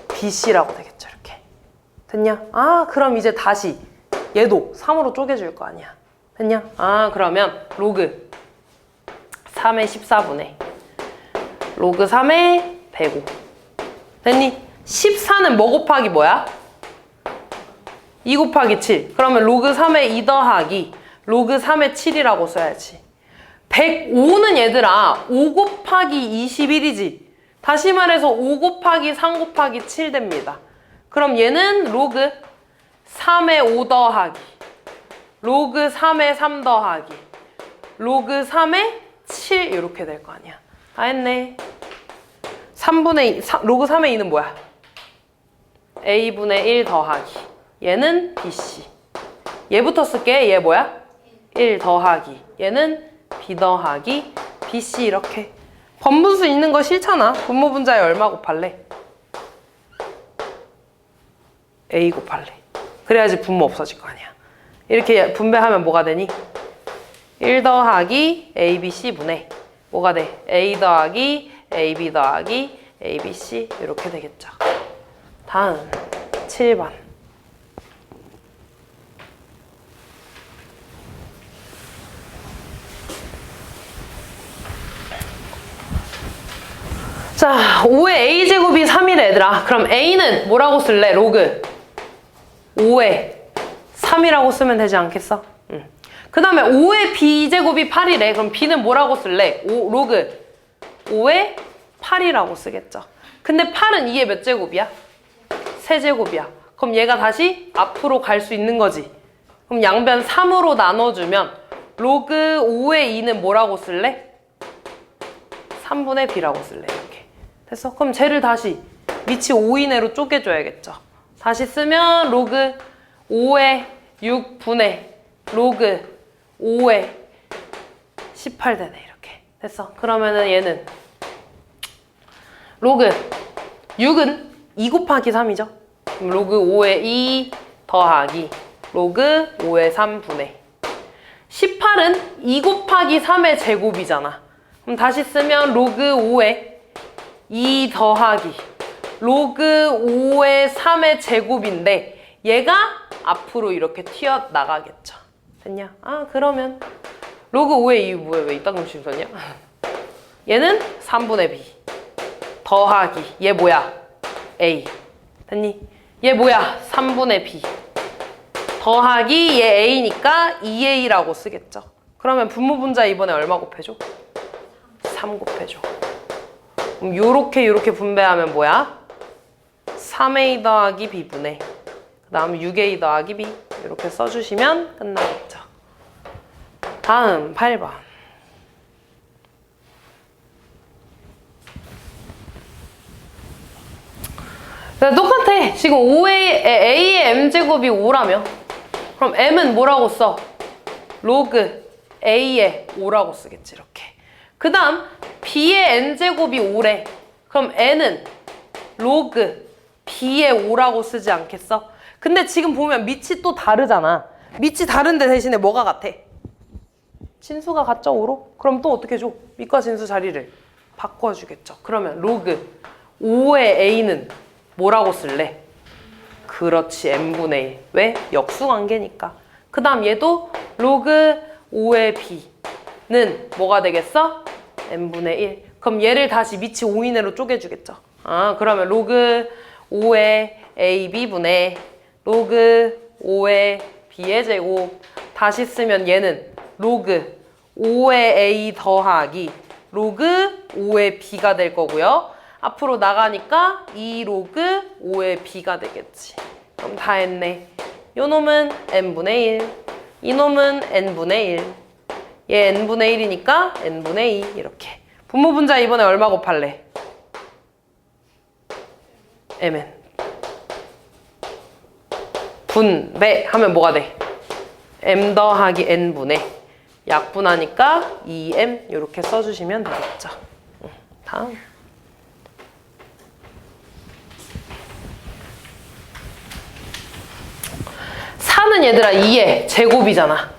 BC라고 되겠죠. 이렇게. 됐냐? 아 그럼 이제 다시 얘도 3으로 쪼개줄 거 아니야. 됐냐? 아 그러면 로그 3의 14분의 로그 3의 105. 됐니? 14는 뭐 곱하기 뭐야? 2 곱하기 7. 그러면 로그 3의 2 더하기 로그 3의 7이라고 써야지. 105는 얘들아 5 곱하기 21이지. 다시 말해서 5 곱하기 3 곱하기 7 됩니다. 그럼 얘는 로그 3의 5 더하기 로그 3의 3 더하기 로그 3의 7 이렇게 될 거 아니야. 다 했네. 3분의 2, 로그 3의 2는 뭐야? A분의 1 더하기 얘는 BC. 얘부터 쓸게. 얘 뭐야? 1 더하기 얘는 B 더하기 BC. 이렇게 번분수 있는 거 싫잖아. 분모분자에 얼마 곱할래? A 곱할래. 그래야지 분모 없어질 거 아니야. 이렇게 분배하면 뭐가 되니? 1 더하기 ABC분의 뭐가 돼? A 더하기 AB 더하기 ABC 이렇게 되겠죠. 다음 7번. 자, 5의 A제곱이 3이래 얘들아. 그럼 A는 뭐라고 쓸래? 로그 5의 3이라고 쓰면 되지 않겠어? 응. 그 다음에 5의 B제곱이 8이래. 그럼 B는 뭐라고 쓸래? 로그 5의 8이라고 쓰겠죠. 근데 8은 2의 몇 제곱이야? 세제곱이야. 그럼 얘가 다시 앞으로 갈 수 있는 거지. 그럼 양변 3으로 나눠주면 로그 5의 2는 뭐라고 쓸래? 3분의 B라고 쓸래. 이렇게. 됐어? 그럼 쟤를 다시 밑이 5 이내로 쪼개줘야겠죠. 다시 쓰면 로그 5의 6분의 로그 5의 18 되네. 이렇게. 됐어. 그러면은 얘는 로그 6은 2 곱하기 3이죠. 그럼 로그 5의 2 더하기 로그 5의 3분의 18은 2 곱하기 3의 제곱이잖아. 그럼 다시 쓰면 로그 5의 2 더하기 로그 5의 3의 제곱인데 얘가 앞으로 이렇게 튀어나가겠죠. 됐냐? 아 그러면 로그 5의 2 뭐야? 왜 이딴 놈 썼냐? 얘는 3분의 b 더하기 얘 뭐야? a 됐니? 얘 뭐야? 3분의 b 더하기 얘 a니까 2a라고 쓰겠죠. 그러면 분모분자 이번에 얼마 곱해줘? 3 곱해줘. 그럼 요렇게 분배하면 뭐야? 3a 더하기 b분의 그 다음 6a 더하기 b 이렇게 써주시면 끝나겠죠. 다음 8번. 똑같아. 지금 5A의 m제곱이 5라며. 그럼 m은 뭐라고 써? 로그 A의 5라고 쓰겠지. 이렇게. 그 다음 B의 n제곱이 5래. 그럼 n은 로그 B의 5라고 쓰지 않겠어? 근데 지금 보면 밑이 또 다르잖아. 밑이 다른데 대신에 뭐가 같아? 진수가 같죠? 5로? 그럼 또 어떻게 줘? 밑과 진수 자리를 바꿔주겠죠. 그러면 로그 5의 A는 뭐라고 쓸래? 그렇지, n분의 1. 왜? 역수관계니까. 그 다음 얘도 로그 5의 b는 뭐가 되겠어? n분의 1. 그럼 얘를 다시 밑이 5 이내로 쪼개주겠죠. 아, 그러면 로그 5의 ab분의 로그 5의 b의 제곱 다시 쓰면 얘는 로그 5의 a 더하기 로그 5의 b가 될 거고요. 앞으로 나가니까 2 로그 5의 b가 되겠지. 그럼 다 했네. 요 놈은 n분의 1, 이 놈은 n분의 1. 얘 n분의 1이니까 n분의 2 이렇게. 분모분자 이번에 얼마 곱할래? mn. 분배 하면 뭐가 돼? m 더하기 n분의 약분하니까 2m 이렇게 써주시면 되겠죠. 다음. 4는 얘들아 2의 제곱이잖아.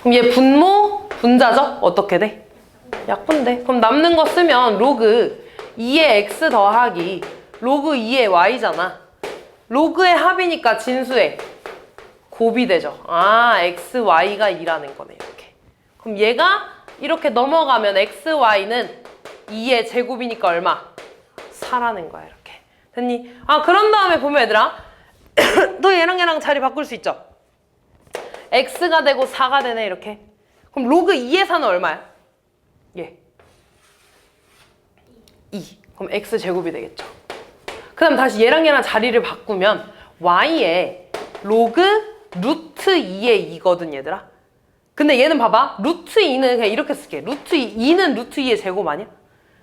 그럼 얘 분모, 분자죠? 어떻게 돼? 약분돼. 그럼 남는 거 쓰면 로그 2의 x 더하기 로그 2의 y잖아. 로그의 합이니까 진수의 곱이 되죠. 아, x, y가 2라는 거네. 이렇게. 그럼 얘가 이렇게 넘어가면 x, y는 2의 제곱이니까 얼마? 4라는 거야. 이렇게. 됐니? 아, 그런 다음에 보면 얘들아 또 얘랑 자리 바꿀 수 있죠? x가 되고 4가 되네. 이렇게. 그럼 로그 2의 4는 얼마야? 예. 2. 그럼 x 제곱이 되겠죠. 그 다음 다시 얘랑 자리를 바꾸면 y의 로그 루트 2의 2거든 얘들아. 근데 얘는 봐봐. 루트 2는 그냥 이렇게 쓸게. 루트 2는 루트 2의 제곱 아니야?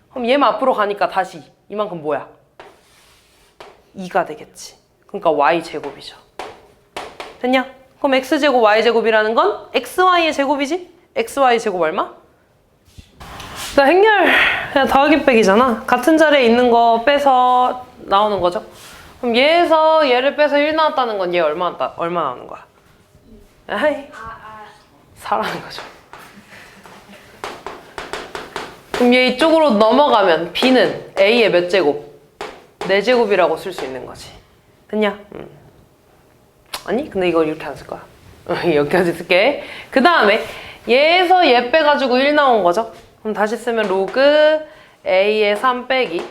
그럼 얘만 앞으로 가니까 다시 이만큼 뭐야? 2가 되겠지. 그러니까 y 제곱이죠. 됐냐? 그럼 x제곱 y제곱이라는 건 xy의 제곱이지? xy 제곱 얼마? 나 행렬 그냥 더하기 빼기잖아. 같은 자리에 있는 거 빼서 나오는 거죠. 그럼 얘에서 얘를 빼서 1 나왔다는 건 얘 얼마 나오는 거야? 에이, 4라는 거죠. 그럼 얘 이쪽으로 넘어가면 b는 a의 몇 제곱? 4제곱이라고 쓸 수 있는 거지. 됐냐? 아니? 근데 이걸 이렇게 안 쓸 거야. 여기까지 쓸게. 그 다음에 얘에서 얘 빼가지고 1 나온 거죠. 그럼 다시 쓰면 로그 a의 3 빼기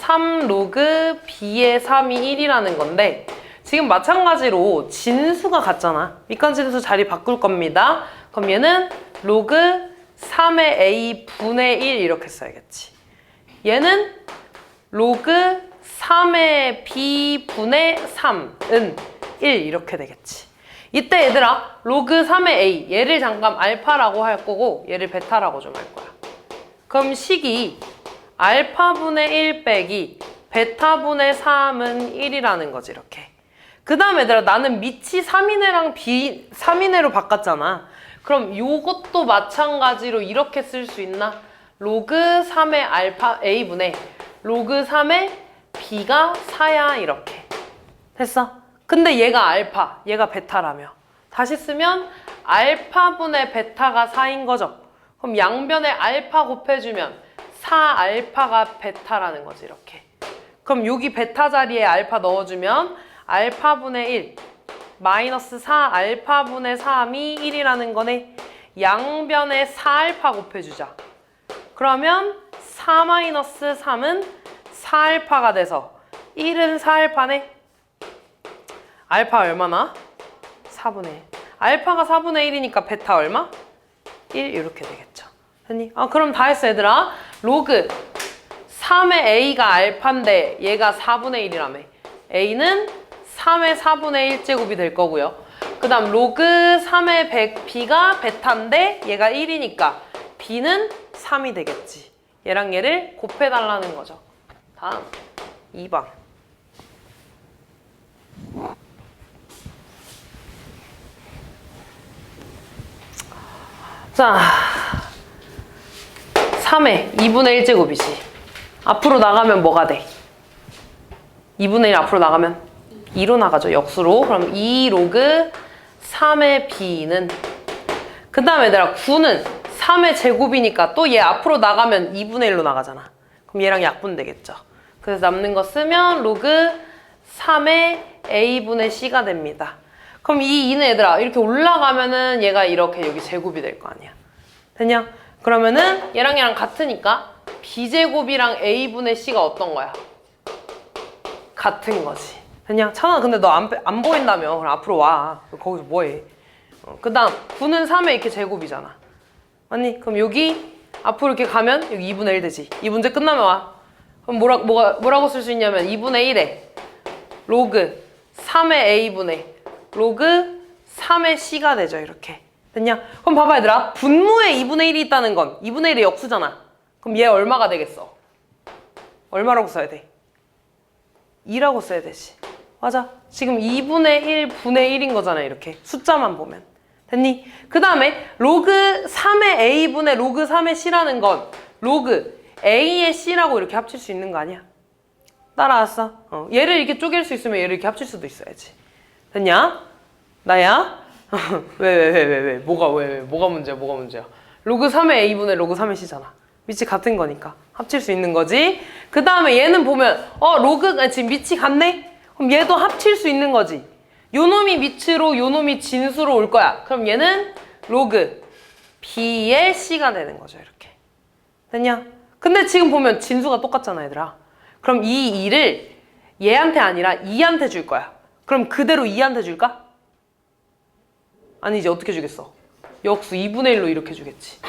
3 로그 b의 3이 1이라는 건데 지금 마찬가지로 진수가 같잖아. 밑간 진수 자리 바꿀 겁니다. 그럼 얘는 로그 3의 a 분의 1 이렇게 써야겠지. 얘는 로그 3의 b 분의 3은 1 이렇게 되겠지. 이때 얘들아 로그 3의 a 얘를 잠깐 알파라고 할 거고 얘를 베타라고 좀 할 거야. 그럼 식이 알파분의 1 빼기 베타분의 3은 1이라는 거지. 이렇게. 그 다음 얘들아 나는 밑이 3이네랑 3이네로 바꿨잖아. 그럼 요것도 마찬가지로 이렇게 쓸 수 있나? 로그 3의 알파 A분의 로그 3의 B가 4야 이렇게. 됐어? 근데 얘가 알파, 얘가 베타라며. 다시 쓰면 알파분의 베타가 4인 거죠. 그럼 양변에 알파 곱해주면 4알파가 베타라는 거지 이렇게. 그럼 여기 베타 자리에 알파 넣어주면 알파분의 1 마이너스 4알파분의 3이 1이라는 거네. 양변에 4알파 곱해주자. 그러면 4 마이너스 3은 4알파가 돼서 1은 4알파네. 알파 얼마나? 4분의 1. 알파가 4분의 1이니까 베타 얼마? 1 이렇게 되겠죠. 됐니? 그럼 다 했어 얘들아. 로그 3의 A가 알파인데 얘가 4분의 1이라며. A는 3의 4분의 1제곱이 될 거고요. 그 다음 로그 3의 B가 베타인데 얘가 1이니까 B는 3이 되겠지. 얘랑 얘를 곱해달라는 거죠. 다음 2번. 자, 3의 2분의 1제곱이지. 앞으로 나가면 뭐가 돼? 2분의 1 앞으로 나가면 2로 나가죠. 역수로. 그럼 2 로그 3의 B는 그 다음에 얘들아 9는 3의 제곱이니까 또 얘 앞으로 나가면 2분의 1로 나가잖아. 그럼 얘랑 약분 되겠죠. 그래서 남는 거 쓰면 로그 3의 A분의 C가 됩니다. 그럼 이 2는 얘들아 이렇게 올라가면은 얘가 이렇게 여기 제곱이 될 거 아니야. 됐냐? 그러면은 얘랑 얘랑 같으니까 B제곱이랑 A분의 C가 어떤 거야? 같은 거지. 됐냐? 찬아 근데 너 안 보인다며. 그럼 앞으로 와. 거기서 뭐해? 그 다음 9는 3의 이렇게 제곱이잖아. 맞니? 그럼 여기 앞으로 이렇게 가면 여기 2분의 1 되지. 이 문제 끝나면 와. 그럼 뭐라고 쓸 수 있냐면 2분의 1에 로그 3의 A분의 로그 3의 C가 되죠. 이렇게. 됐냐? 그럼 봐봐 얘들아. 분모에 2분의 1이 있다는 건 2분의 1이 역수잖아. 그럼 얘 얼마가 되겠어? 얼마라고 써야 돼? 2라고 써야 되지. 맞아. 지금 2분의 1 분의 1인 거잖아. 이렇게. 숫자만 보면. 됐니? 그 다음에 로그 3의 A분의 로그 3의 C라는 건 로그 A의 C라고 이렇게 합칠 수 있는 거 아니야? 따라왔어? 얘를 이렇게 쪼갤 수 있으면 얘를 이렇게 합칠 수도 있어야지. 됐냐? 나야? 왜? 뭐가 문제야? 로그 3의 A분의 로그 3의 C잖아. 밑이 같은 거니까 합칠 수 있는 거지. 그 다음에 얘는 보면 지금 밑이 같네? 그럼 얘도 합칠 수 있는 거지. 요 놈이 밑으로 요 놈이 진수로 올 거야. 그럼 얘는 로그 B의 C가 되는 거죠. 이렇게. 됐냐? 근데 지금 보면 진수가 똑같잖아 얘들아. 그럼 이 2를 얘한테 아니라 2한테 줄 거야. 그럼 그대로 2한테 줄까? 아니지. 어떻게 주겠어? 역수 2분의 1로 이렇게 주겠지.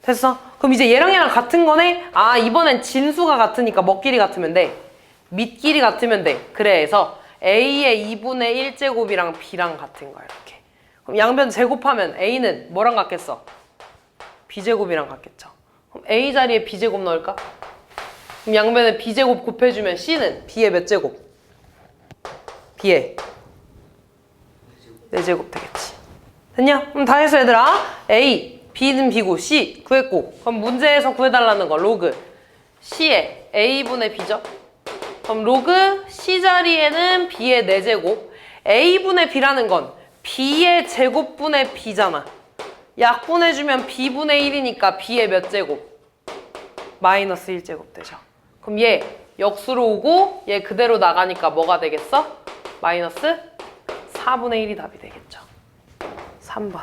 됐어? 그럼 이제 얘랑 얘랑 같은 거네? 이번엔 진수가 같으니까 먹길이 같으면 돼. 밑길이 같으면 돼. 그래서 A의 2분의 1제곱이랑 B랑 같은 거야. 이렇게. 그럼 양변 제곱하면 A는 뭐랑 같겠어? B제곱이랑 같겠죠. 그럼 A 자리에 B제곱 넣을까? 그럼 양변에 B제곱 곱해주면 C는 B의 몇 제곱? B의 4제곱 되겠지. 됐냐? 그럼 다 했어 얘들아. A, B는 B고 C 구했고 그럼 문제에서 구해달라는 거 로그 C의 A분의 B죠? 그럼 로그 C 자리에는 B의 4제곱 A분의 B라는 건 B의 제곱분의 B잖아. 약분해주면 B분의 1이니까 B의 몇 제곱? 마이너스 1제곱 되죠. 그럼 얘 역수로 오고 얘 그대로 나가니까 뭐가 되겠어? 마이너스 4분의 1이 답이 되겠죠. 3번.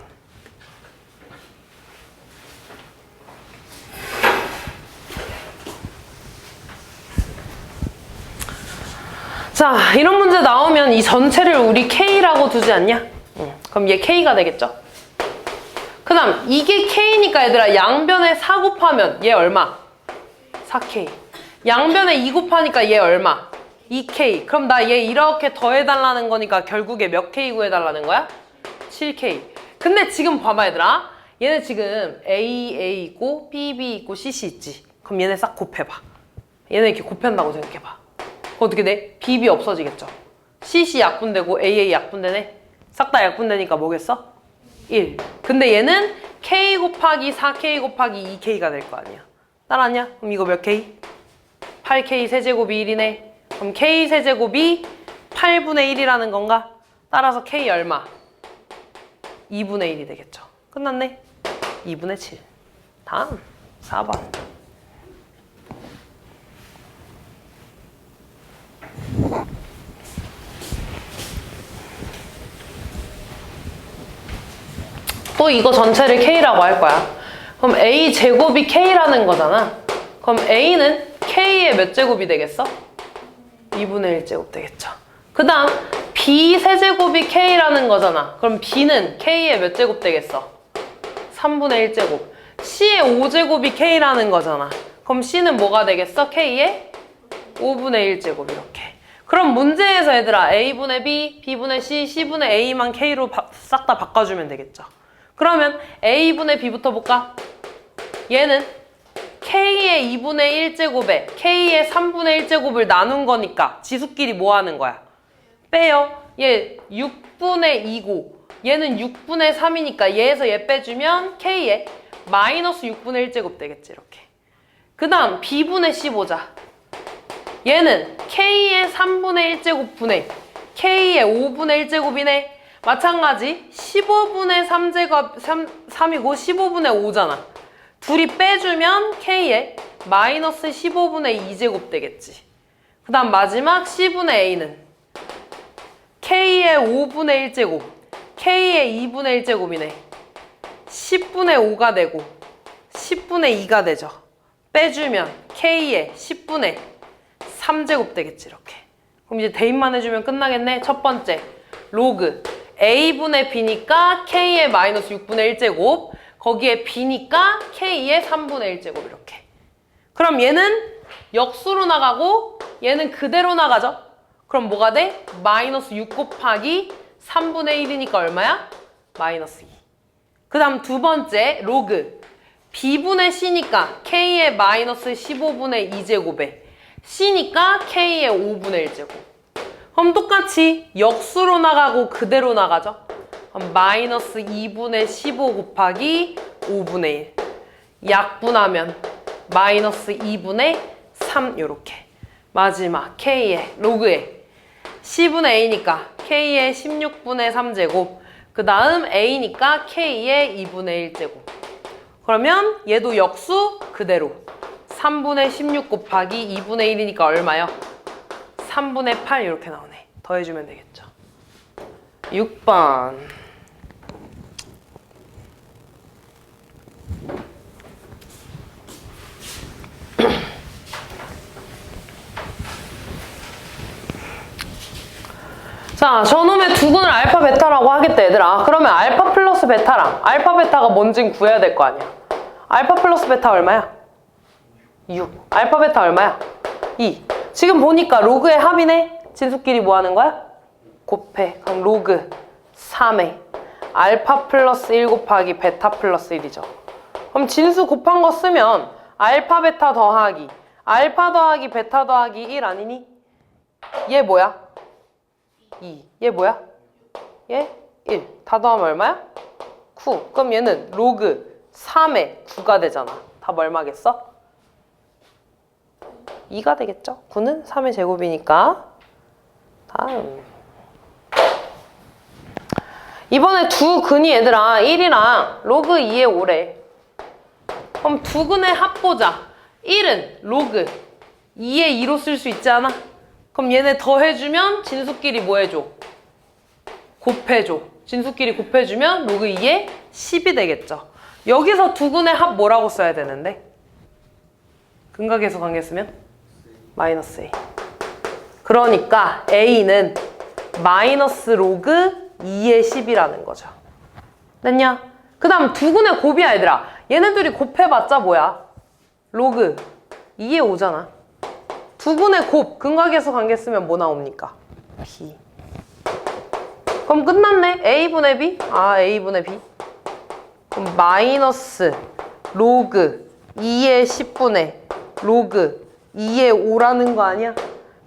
자, 이런 문제 나오면 이 전체를 우리 K라고 두지 않냐? 그럼 얘 K가 되겠죠? 그 다음 이게 K니까 얘들아 양변에 4 곱하면 얘 얼마? 4K. 양변에 2 곱하니까 얘 얼마? 2K. 그럼 나 얘 이렇게 더해달라는 거니까 결국에 몇 K 구해달라는 거야? 7K. 근데 지금 봐봐 얘들아. 얘네 지금 A 있고 B 있고 CC 있지. 그럼 얘네 싹 곱해봐. 얘네 이렇게 곱한다고 생각해봐. 어떻게 돼? B 없어지겠죠. CC 약분되고 AA 약분되네. 싹 다 약분되니까 뭐겠어? 1. 근데 얘는 K 곱하기 4K 곱하기 2K가 될 거 아니야. 따라왔냐? 그럼 이거 몇 K? 8K 세제곱이 1이네. 그럼 K 세제곱이 8분의 1이라는 건가? 따라서 K 얼마? 2분의 1이 되겠죠. 끝났네. 2분의 7. 다음 4번. 또 이거 전체를 K라고 할 거야. 그럼 A 제곱이 K라는 거잖아. 그럼 A는 K의 몇 제곱이 되겠어? 2분의 1제곱 되겠죠. 그 다음 B 세제곱이 K라는 거잖아. 그럼 B는 K의 몇 제곱 되겠어? 3분의 1제곱. C의 5제곱이 K라는 거잖아. 그럼 C는 뭐가 되겠어? K의 5분의 1제곱 이렇게. 그럼 문제에서 얘들아 A분의 B, B분의 C, C분의 A만 K로 싹 다 바꿔주면 되겠죠. 그러면 A분의 B부터 볼까? 얘는 K의 2분의 1제곱에 K의 3분의 1제곱을 나눈 거니까 지수끼리 뭐 하는 거야? 빼요. 얘 6분의 2고 얘는 6분의 3이니까 얘에서 얘 빼주면 K의 마이너스 6분의 1제곱 되겠지 이렇게. 그 다음 B분의 C 보자. 얘는 K의 3분의 1제곱 분의 K의 5분의 1제곱이네. 마찬가지 15분의 3이고 15분의 5잖아. 둘이 빼주면 K의 마이너스 15분의 2제곱 되겠지. 그 다음 마지막 C분의 A는 K의 5분의 1제곱, K의 2분의 1제곱이네. 10분의 5가 되고 10분의 2가 되죠. 빼주면 K의 10분의 3제곱 되겠지 이렇게. 그럼 이제 대입만 해주면 끝나겠네. 첫 번째 로그 A분의 B니까 K의 마이너스 6분의 1제곱, 거기에 B니까 K의 3분의 1제곱 이렇게. 그럼 얘는 역수로 나가고 얘는 그대로 나가죠. 그럼 뭐가 돼? 마이너스 6 곱하기 3분의 1이니까 얼마야? 마이너스 2. 그 다음 두 번째 로그 B분의 C니까 K의 마이너스 15분의 2제곱에 C니까 K의 5분의 1제곱. 그럼 똑같이 역수로 나가고 그대로 나가죠. 그럼 마이너스 2분의 15 곱하기 5분의 1. 약분하면 마이너스 2분의 3 요렇게. 마지막 K의 로그에 C분의 A니까 K의 16분의 3제곱. 그 다음 A니까 K의 2분의 1제곱. 그러면 얘도 역수 그대로 3분의 16 곱하기 2분의 1이니까 얼마요? 3분의 8 이렇게 나오네. 더해주면 되겠죠. 6번. 자, 저놈의 두근을 알파 베타라고 하겠다 얘들아. 그러면 알파 플러스 베타랑 알파 베타가 뭔진 구해야 될 거 아니야. 알파 플러스 베타 얼마야? 6. 알파 베타 얼마야? 2. 지금 보니까 로그의 합이네. 진수끼리 뭐 하는 거야? 곱해. 그럼 로그 3에 알파 플러스 1 곱하기 베타 플러스 1이죠. 그럼 진수 곱한 거 쓰면 알파 베타 더하기 알파 더하기 베타 더하기 1 아니니? 얘 뭐야? 2. 얘 뭐야? 얘 1. 다 더하면 얼마야? 9. 그럼 얘는 로그 3에 9가 되잖아. 답 얼마겠어? 2가 되겠죠? 9는 3의 제곱이니까. 다음. 이번에 두 근이 얘들아 1이랑 로그 2의 5래. 그럼 두 근의 합 보자. 1은 로그 2의 2로 쓸 수 있지 않아? 그럼 얘네 더해주면 진수끼리 뭐 해줘? 곱해줘. 진수끼리 곱해주면 로그 2의 10이 되겠죠. 여기서 두 근의 합 뭐라고 써야 되는데? 근각에서 관계 쓰면? 마이너스 A. 그러니까 A는 마이너스 로그 2의 10이라는 거죠. 됐냐? 그 다음 두 근의 곱이야 얘들아. 얘네들이 곱해봤자 뭐야? 로그 2의 5잖아. 두 근의 곱, 근각에서 관계 쓰면 뭐 나옵니까? B. 그럼 끝났네. A분의 B? 아, A분의 B. 그럼 마이너스 로그 2의 10분의 로그 2의 5라는 거 아니야?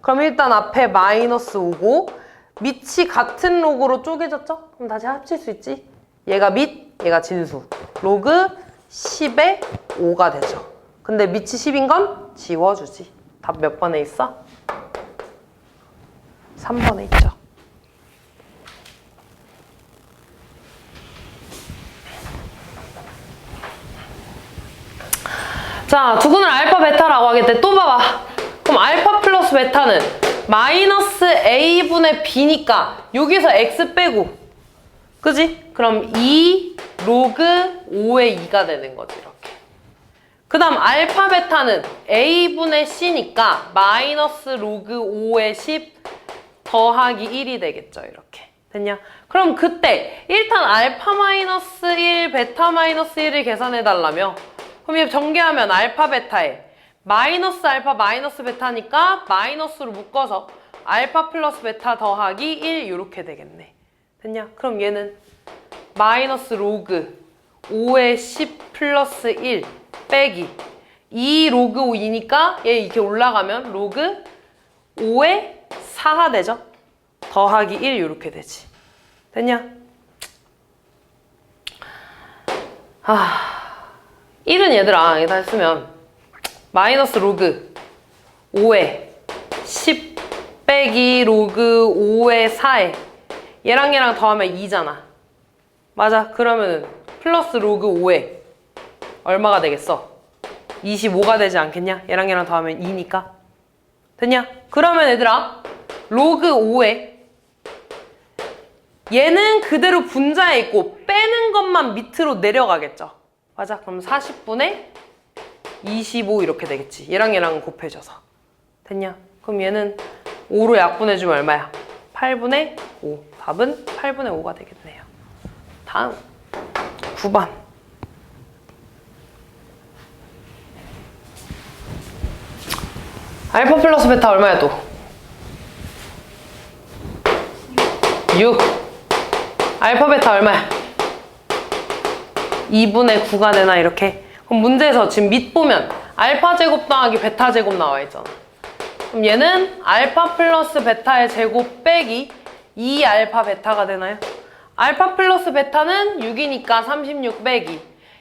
그럼 일단 앞에 마이너스 5고 밑이 같은 로그로 쪼개졌죠? 그럼 다시 합칠 수 있지? 얘가 밑, 얘가 진수. 로그 10의 5가 되죠. 근데 밑이 10인 건 지워주지. 답 몇 번에 있어? 3번에 있죠. 자, 두근을 알파 베타라고 하겠대. 또 봐봐. 그럼 알파 플러스 베타는 마이너스 a분의 b니까 여기서 x 빼고, 그지? 그럼 2 로그 5의 2가 되는 거지, 이렇게. 그 다음 알파 베타는 a분의 c니까 마이너스 로그 5의 10 더하기 1이 되겠죠, 이렇게. 됐냐? 그럼 그때 일단 알파 마이너스 1, 베타 마이너스 1을 계산해 달라며. 그럼 얘 전개하면 알파 베타에 마이너스 알파 마이너스 베타니까 마이너스로 묶어서 알파 플러스 베타 더하기 1 이렇게 되겠네. 됐냐? 그럼 얘는 마이너스 로그 5의 10 플러스 1 빼기 2 로그 5이니까 얘 이렇게 올라가면 로그 5의 4가 되죠? 더하기 1 이렇게 되지. 됐냐? 1은 얘들아 여기다 했으면 마이너스 로그 5의 10 빼기 로그 5의 4에 얘랑 더하면 2잖아. 맞아. 그러면 플러스 로그 5에 얼마가 되겠어? 25가 되지 않겠냐? 얘랑 더하면 2니까. 됐냐? 그러면 얘들아 로그 5에 얘는 그대로 분자에 있고 빼는 것만 밑으로 내려가겠죠. 맞아. 그럼 40분의 25 이렇게 되겠지. 얘랑 곱해져서. 됐냐? 그럼 얘는 5로 약분해주면 얼마야? 8분의 5. 답은 8분의 5가 되겠네요. 다음 9번. 알파 플러스 베타 얼마야 또? 6. 알파 베타 얼마야? 2분의 9가 되나 이렇게. 그럼 문제에서 지금 밑 보면 알파 제곱 더하기 베타 제곱 나와 있잖아. 그럼 얘는 알파 플러스 베타의 제곱 빼기 2 알파 베타가 되나요? 알파 플러스 베타는 6이니까 36 빼기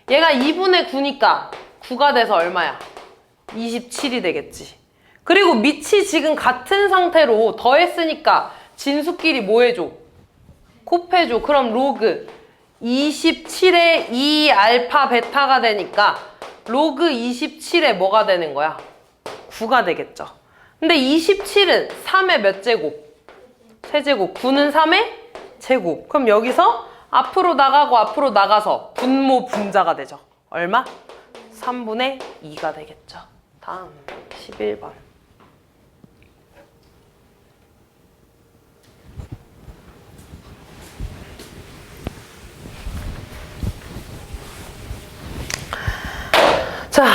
얘가 2분의 9니까 9가 돼서 얼마야? 27이 되겠지. 그리고 밑이 지금 같은 상태로 더했으니까 진수끼리 뭐 해줘? 곱해줘. 그럼 로그 27에 2 알파 베타가 되니까 로그 27에 뭐가 되는 거야? 9가 되겠죠. 근데 27은 3의 몇 제곱? 세제곱. 9는 3의 제곱. 그럼 여기서 앞으로 나가고 앞으로 나가서 분모 분자가 되죠. 얼마? 3분의 2가 되겠죠. 다음 11번. 자,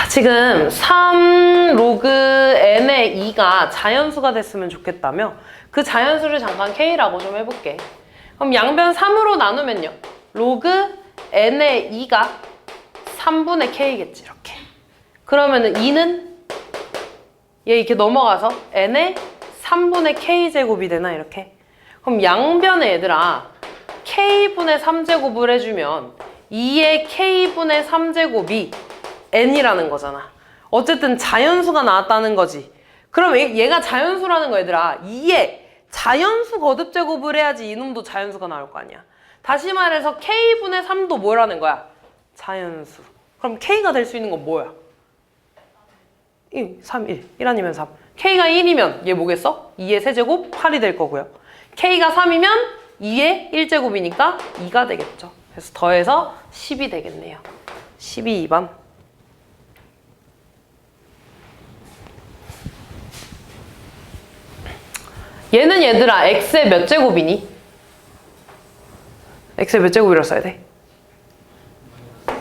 지금 3 로그 n의 2가 자연수가 됐으면 좋겠다며 그 자연수를 잠깐 k라고 좀 해볼게. 그럼 양변 3으로 나누면요. 로그 n의 2가 3분의 k겠지, 이렇게. 그러면은 2는 얘 이렇게 넘어가서 n의 3분의 k제곱이 되나, 이렇게. 그럼 양변에 얘들아 k분의 3제곱을 해주면 2의 k분의 3제곱이 n이라는 거잖아. 어쨌든 자연수가 나왔다는 거지. 그럼 얘가 자연수라는 거 얘들아 2의 자연수 거듭제곱을 해야지 이놈도 자연수가 나올 거 아니야. 다시 말해서 k분의 3도 뭐라는 거야? 자연수. 그럼 k가 될 수 있는 건 뭐야? 1, 3, 1. 1 아니면 3. k가 1이면 얘 뭐겠어? 2의 세제곱 8이 될 거고요. k가 3이면 2의 1제곱이니까 2가 되겠죠. 그래서 더해서 10이 되겠네요. 12번. 얘는 얘들아 x의 몇 제곱이니? x의 몇 제곱이라고 써야 돼?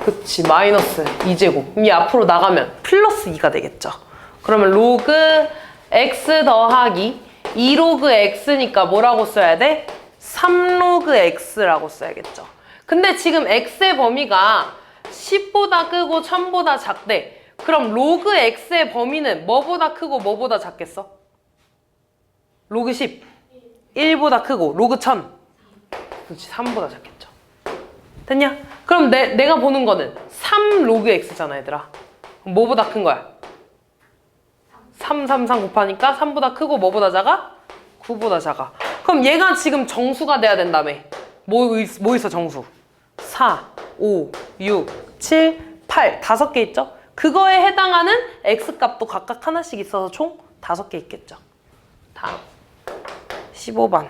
그치, 마이너스 2제곱. 이 앞으로 나가면 플러스 2가 되겠죠. 그러면 로그 x 더하기 2로그 x니까 뭐라고 써야 돼? 3로그 x라고 써야겠죠. 근데 지금 x의 범위가 10보다 크고 1000보다 작대. 그럼 로그 x의 범위는 뭐보다 크고 뭐보다 작겠어? 로그 10. 1보다 크고 로그 1000. 그렇지, 3보다 작겠죠. 됐냐? 그럼 내가 보는 거는 3 로그 x잖아, 얘들아. 뭐보다 큰 거야? 3, 3, 3 곱하니까 3보다 크고 뭐보다 작아? 9보다 작아. 그럼 얘가 지금 정수가 돼야 된다며. 뭐 있어 정수? 4, 5, 6, 7, 8 5개 있죠? 그거에 해당하는 x값도 각각 하나씩 있어서 총 5개 있겠죠. 다음 15번.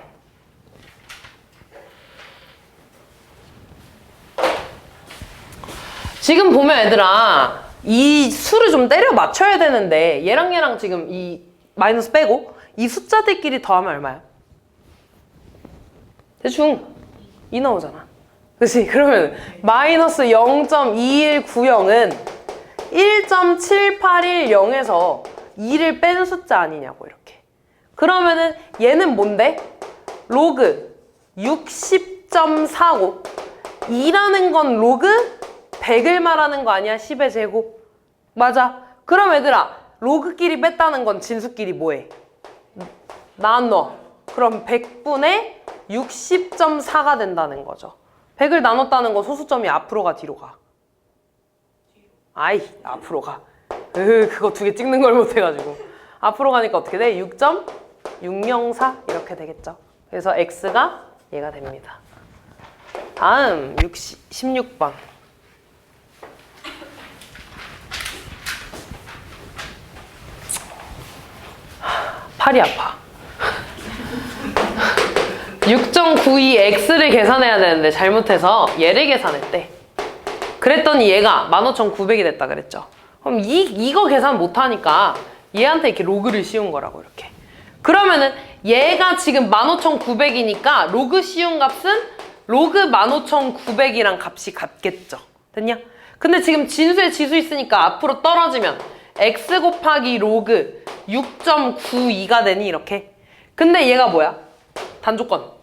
지금 보면 얘들아 이 수를 좀 때려 맞춰야 되는데 얘랑 지금 이 마이너스 빼고 이 숫자들끼리 더하면 얼마야? 대충 2 나오잖아. 그치? 그러면 마이너스 0.2190은 1.7810에서 2를 뺀 숫자 아니냐고 이렇게. 그러면은 얘는 뭔데? 로그 60.49 2라는 건 로그 100을 말하는 거 아니야? 10의 제곱. 맞아. 그럼 얘들아 로그끼리 뺐다는 건 진수끼리 뭐해? 나눠. 그럼 100분의 60.4가 된다는 거죠. 100을 나눴다는 거 소수점이 앞으로 가 뒤로 가? 아이 앞으로 가. 그거 2개 찍는 걸 못해가지고. 앞으로 가니까 어떻게 돼? 6.604 이렇게 되겠죠. 그래서 x가 얘가 됩니다. 다음 16번. 팔이 아파. 6.92x를 계산해야 되는데 잘못해서 얘를 계산했대. 그랬더니 얘가 15,900이 됐다 그랬죠. 그럼 이거 계산 못하니까 얘한테 이렇게 로그를 씌운 거라고 이렇게. 그러면은 얘가 지금 15,900이니까 로그 씌운 값은 로그 15,900이랑 값이 같겠죠. 됐냐? 근데 지금 진수에 지수 있으니까 앞으로 떨어지면 x 곱하기 로그 6.92가 되니 이렇게. 근데 얘가 뭐야? 단조건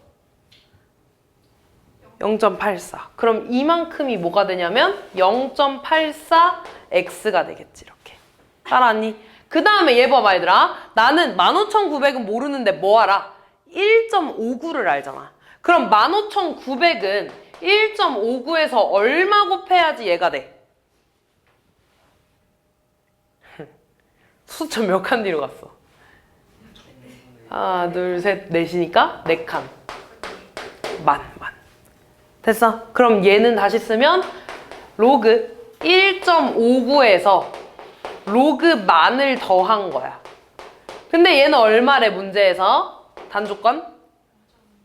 0.84. 그럼 이만큼이 뭐가 되냐면 0.84x가 되겠지 이렇게. 따라왔니? 그 다음에 얘 봐봐 얘들아. 나는 15,900은 모르는데 뭐 알아? 1.59를 알잖아. 그럼 15,900은 1.59에서 얼마 곱해야지 얘가 돼? 수천 몇 칸 뒤로 갔어? 하나, 둘, 셋, 넷이니까 4칸. 만. 됐어? 그럼 얘는 다시 쓰면 로그 1.59에서 로그 만을 더한 거야. 근데 얘는 얼마래 문제에서? 단조건?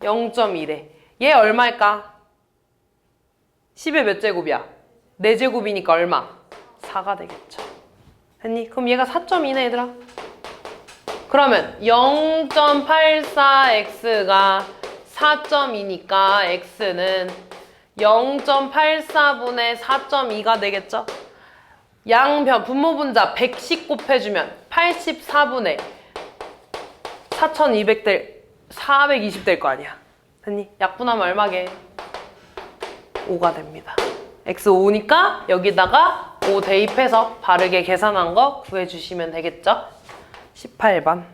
0.1에. 얘 얼마일까? 10의 몇 제곱이야? 4제곱이니까 얼마? 4가 되겠죠. 됐니? 그럼 얘가 4.2네 얘들아. 그러면 0.84x가 4.2니까 x는 0.84분의 4.2가 되겠죠? 양변 분모분자 110 곱해주면 84분의 4200 될 420 될 거 아니야. 됐니? 약분하면 얼마게? 5가 됩니다. x 5니까 여기다가 5 대입해서 바르게 계산한 거 구해주시면 되겠죠? 18번.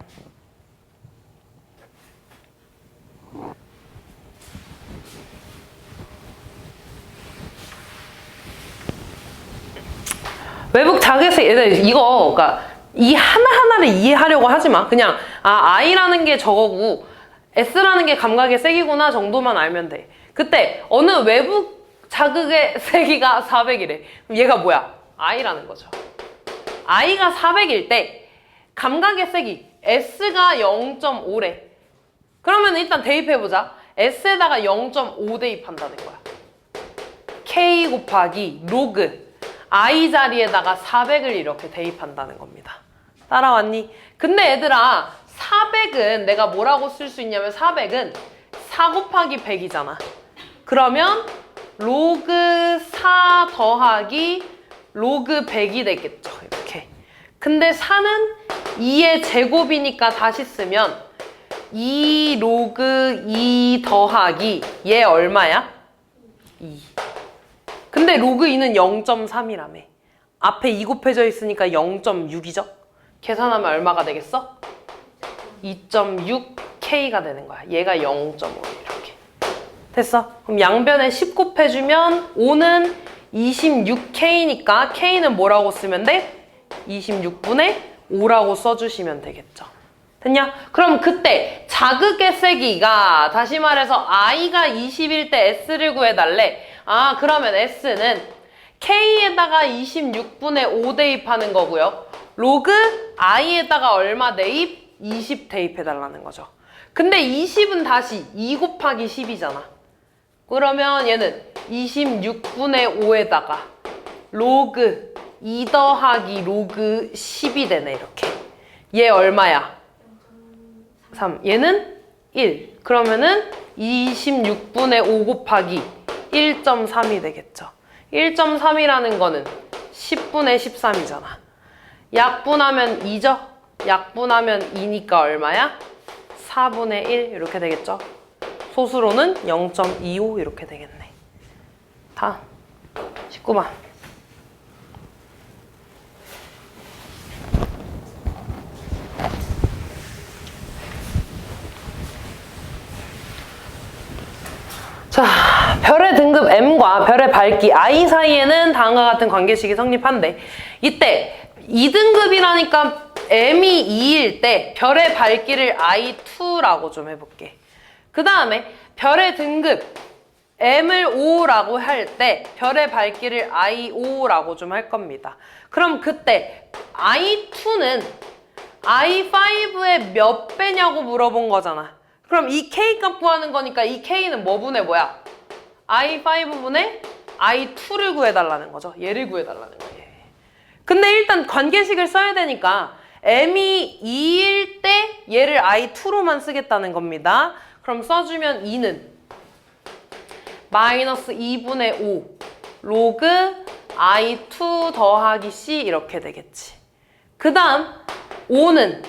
외북 자객세 얘들 이거 그러니까 이 하나하나를 이해하려고 하지 마. 그냥 i라는 게 저거고 s라는 게 감각의 세기구나 정도만 알면 돼. 그때 어느 외북 자극의 세기가 400이래. 그럼 얘가 뭐야? i라는 거죠. i가 400일 때 감각의 세기 s가 0.5래. 그러면 일단 대입해보자. s에다가 0.5 대입한다는 거야. k 곱하기 로그 i 자리에다가 400을 이렇게 대입한다는 겁니다. 따라왔니? 근데 얘들아 400은 내가 뭐라고 쓸 수 있냐면 400은 4 곱하기 100이잖아. 그러면 로그 4 더하기 로그 100이 되겠죠. 이렇게. 근데 4는 2의 제곱이니까 다시 쓰면 2 로그 2 더하기 얘 얼마야? 2. 근데 로그 2는 0.3이라며. 앞에 2 곱해져 있으니까 0.6이죠? 계산하면 얼마가 되겠어? 2.6K가 되는 거야. 얘가 0.5 이렇게. 됐어? 그럼 양변에 10 곱해주면 5는 26K니까 K는 뭐라고 쓰면 돼? 26분의 5라고 써주시면 되겠죠. 됐냐? 그럼 그때 자극의 세기가 다시 말해서 i가 20일 때 s를 구해달래. 아, 그러면 s는 k에다가 26분의 5 대입하는 거고요. 로그 i에다가 얼마 대입? 20 대입해달라는 거죠. 근데 20은 다시 2 곱하기 10이잖아. 그러면 얘는 26분의 5에다가 로그 2 더하기 로그 10이 되네, 이렇게. 얘 얼마야? 3. 얘는 1. 그러면은 26분의 5 곱하기 1.3이 되겠죠. 1.3이라는 거는 10분의 13이잖아. 약분하면 2죠? 약분하면 2니까 얼마야? 4분의 1 이렇게 되겠죠. 소수로는 0.25 이렇게 되겠네. 다음 19번. 자, 별의 등급 M과 별의 밝기 I 사이에는 다음과 같은 관계식이 성립한대. 이때 2등급이라니까 M이 2일 때 별의 밝기를 I2라고 좀 해볼게. 그 다음에 별의 등급 M을 5라고 할 때 별의 밝기를 I5라고 좀 할 겁니다. 그럼 그때 I2는 I5의 몇 배냐고 물어본 거잖아. 그럼 이 K값 구하는 거니까 이 K는 뭐 분의 뭐야? I5분의 I2를 구해달라는 거죠. 얘를 구해달라는 거예요. 근데 일단 관계식을 써야 되니까 M이 2일 때 얘를 I2로만 쓰겠다는 겁니다. 그럼 써주면 2는 마이너스 2분의 5 로그 I2 더하기 C 이렇게 되겠지. 그 다음 5는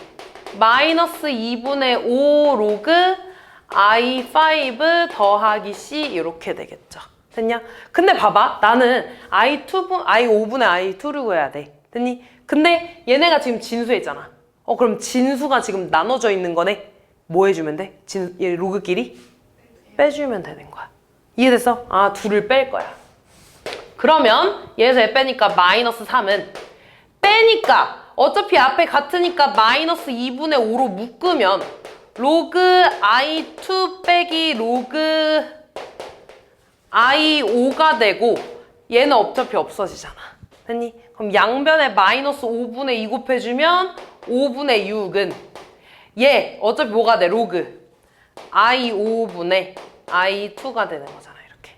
마이너스 2분의 5 로그 I5 더하기 C 이렇게 되겠죠. 됐냐? 근데 봐봐. 나는 I5분의 I2를 구해야 돼. 됐니? 근데 얘네가 지금 진수했잖아. 그럼 진수가 지금 나눠져 있는 거네. 뭐 해주면 돼? 얘 로그끼리? 빼주면 되는 거야. 이해됐어? 아, 둘을 뺄 거야. 그러면 얘에서 얘 빼니까 마이너스 3은 빼니까 어차피 앞에 같으니까 마이너스 2분의 5로 묶으면 로그 I2 빼기 로그 I5가 되고 얘는 어차피 없어지잖아. 됐니? 그럼 양변에 마이너스 5분의 2 곱해주면 5분의 6은 얘 어차피 뭐가 돼? 로그 I5분의 I2가 되는 거잖아. 이렇게.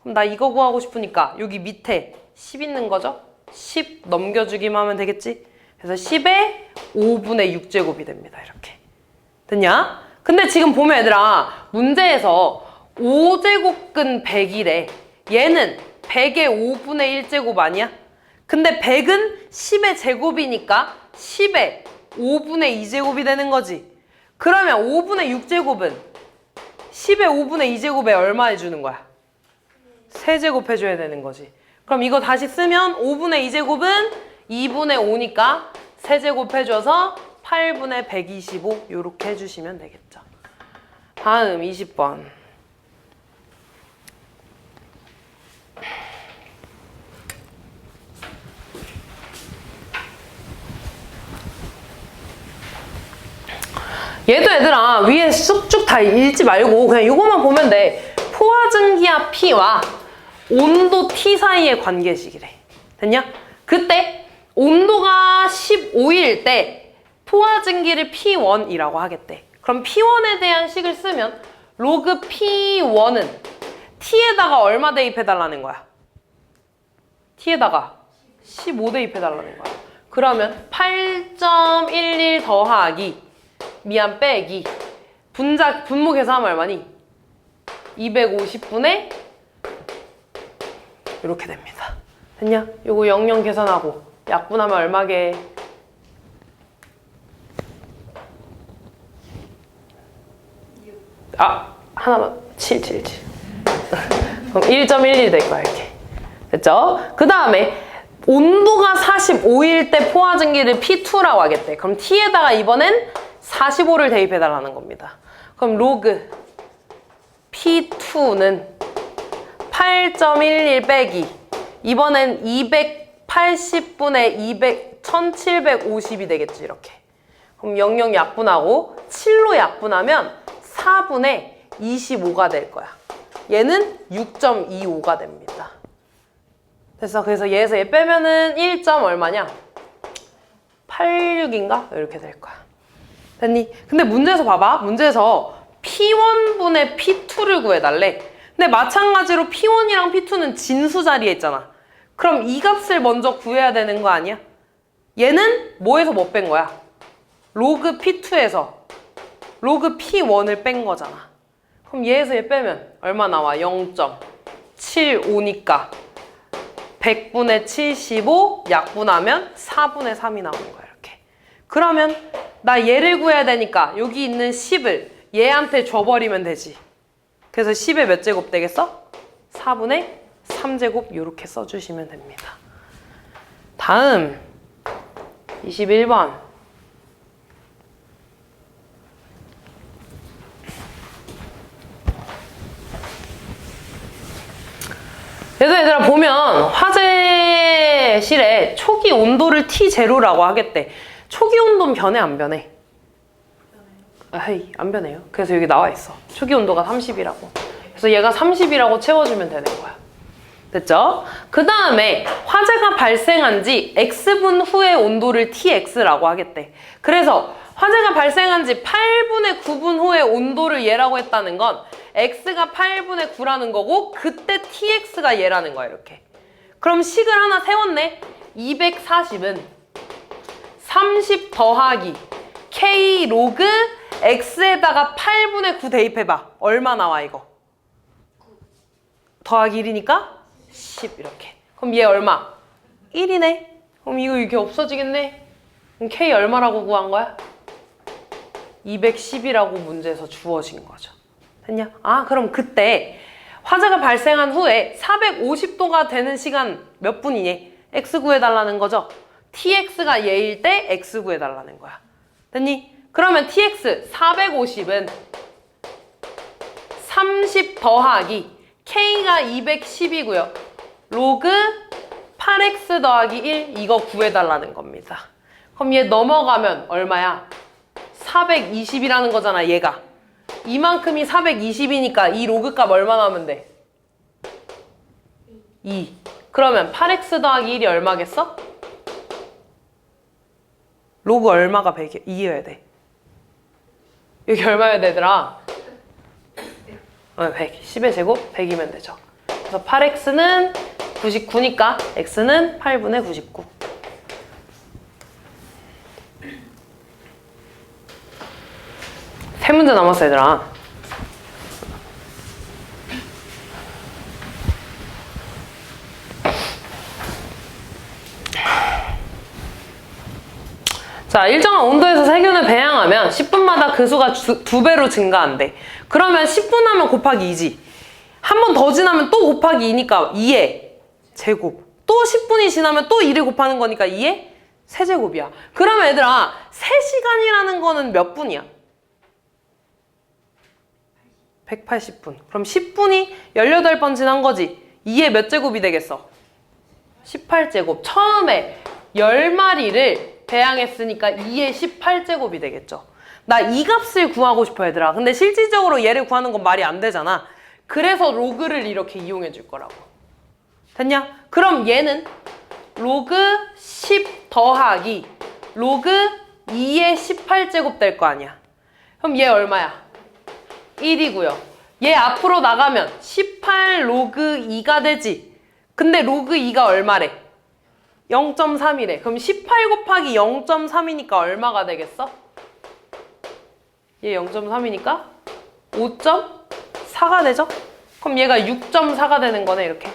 그럼 나 이거 구하고 싶으니까 여기 밑에 10 있는 거죠? 10 넘겨주기만 하면 되겠지? 그래서 10에 5분의 6제곱이 됩니다. 이렇게. 됐냐? 근데 지금 보면 얘들아 문제에서 5제곱근 100이래. 얘는 100의 5분의 1제곱 아니야? 근데 100은 10의 제곱이니까 10의 5분의 2제곱이 되는 거지. 그러면 5분의 6제곱은 10의 5분의 2제곱에 얼마 해주는 거야? 3제곱 해줘야 되는 거지. 그럼 이거 다시 쓰면 5분의 2제곱은 2분의 5니까 3제곱 해줘서 8분의 125 이렇게 해주시면 되겠죠. 다음 20번. 얘도 얘들아 위에 쑥쭉 다 읽지 말고 그냥 이거만 보면 돼. 포화증기압 P와 온도 T 사이의 관계식이래. 됐냐? 그때 온도가 15일 때 포화증기를 P1이라고 하겠대. 그럼 P1에 대한 식을 쓰면 로그 P1은 T에다가 얼마 대입해달라는 거야? T에다가 15 대입해달라는 거야. 그러면 8.11 더하기 빼기 분모 계산하면 얼마니? 250분의 이렇게 됩니다. 됐냐? 요거 00 계산하고 약분하면 얼마게? 하나만 777 그럼 1.11 될 거야 이렇게. 됐죠? 그 다음에 온도가 45일 때 포화증기를 P2라고 하겠대. 그럼 T에다가 이번엔 45를 대입해달라는 겁니다. 그럼 로그 P2는 8.11 빼기 이번엔 280분의 1750이 되겠지, 이렇게. 그럼 00 약분하고 7로 약분하면 4분의 25가 될 거야. 얘는 6.25가 됩니다. 됐어. 그래서 얘에서 얘 빼면은 1. 얼마냐? 86인가? 이렇게 될 거야. 됐니? 근데 문제에서 봐봐. 문제에서 P1분의 P2를 구해달래. 근데 마찬가지로 P1이랑 P2는 진수 자리에 있잖아. 그럼 이 값을 먼저 구해야 되는 거 아니야? 얘는 뭐에서 뭐 뺀 거야? 로그 P2에서 로그 P1을 뺀 거잖아. 그럼 얘에서 얘 빼면 얼마 나와? 0.75니까 100분의 75 약분하면 4분의 3이 나오는 거야, 이렇게. 그러면 나 얘를 구해야 되니까 여기 있는 10을 얘한테 줘버리면 되지. 그래서 10의 몇 제곱 되겠어? 4분의 3제곱 이렇게 써주시면 됩니다. 다음 21번. 그래서 얘들아 보면 화재실에 초기 온도를 T0라고 하겠대. 초기 온도는 변해 안 변해? 안 변해요. 그래서 여기 나와 있어. 초기 온도가 30이라고. 그래서 얘가 30이라고 채워주면 되는 거야. 됐죠? 그 다음에 화재가 발생한 지 X분 후의 온도를 TX라고 하겠대. 그래서 화재가 발생한 지 8분의 9분 후의 온도를 얘라고 했다는 건 X가 8분의 9라는 거고 그때 TX가 얘라는 거야, 이렇게. 그럼 식을 하나 세웠네. 240은 30 더하기 K 로그 X에다가 8분의 9 대입해봐. 얼마 나와 이거? 더하기 1이니까 10 이렇게. 그럼 얘 얼마? 1이네. 그럼 이거 이렇게 없어지겠네. 그럼 K 얼마라고 구한 거야? 210이라고 문제에서 주어진 거죠. 됐냐? 아, 그럼 그때 화재가 발생한 후에 450도가 되는 시간 몇 분이니? X 구해달라는 거죠. TX가 얘일 때 X 구해달라는 거야. 됐니? 그러면 TX 450은 30 더하기 K가 210이고요. 로그 8X 더하기 1 이거 구해달라는 겁니다. 그럼 얘 넘어가면 얼마야? 420이라는 거잖아, 얘가. 이만큼이 420이니까 이 로그 값 얼마 나오면 돼? 2. 그러면 8x 더하기 1이 얼마겠어? 로그 얼마가 2여야 돼? 여기 얼마여야 되더라? 100. 10의 제곱 100이면 되죠. 그래서 8x는 99니까 x는 8분의 99. 세 문제 남았어, 얘들아. 자, 일정한 온도에서 세균을 배양하면 10분마다 그 수가 2배로 증가한대. 그러면 10분 하면 곱하기 2지. 한 번 더 지나면 또 곱하기 2니까 2의 제곱. 또 10분이 지나면 또 2를 곱하는 거니까 2의 세제곱이야. 그러면 얘들아, 3시간이라는 거는 몇 분이야? 180분. 그럼 10분이 18번 지난 거지. 2의 몇 제곱이 되겠어? 18제곱. 처음에 10마리를 배양했으니까 2의 18제곱이 되겠죠. 나 이 값을 구하고 싶어, 얘들아. 근데 실질적으로 얘를 구하는 건 말이 안 되잖아. 그래서 로그를 이렇게 이용해 줄 거라고. 됐냐? 그럼 얘는 로그 10 더하기 로그 2의 18제곱 될 거 아니야. 그럼 얘 얼마야? 1이고요. 얘 앞으로 나가면 18 로그 2가 되지. 근데 로그 2가 얼마래? 0.3이래. 그럼 18 곱하기 0.3이니까 얼마가 되겠어? 얘 0.3이니까 5.4가 되죠? 그럼 얘가 6.4가 되는 거네, 이렇게.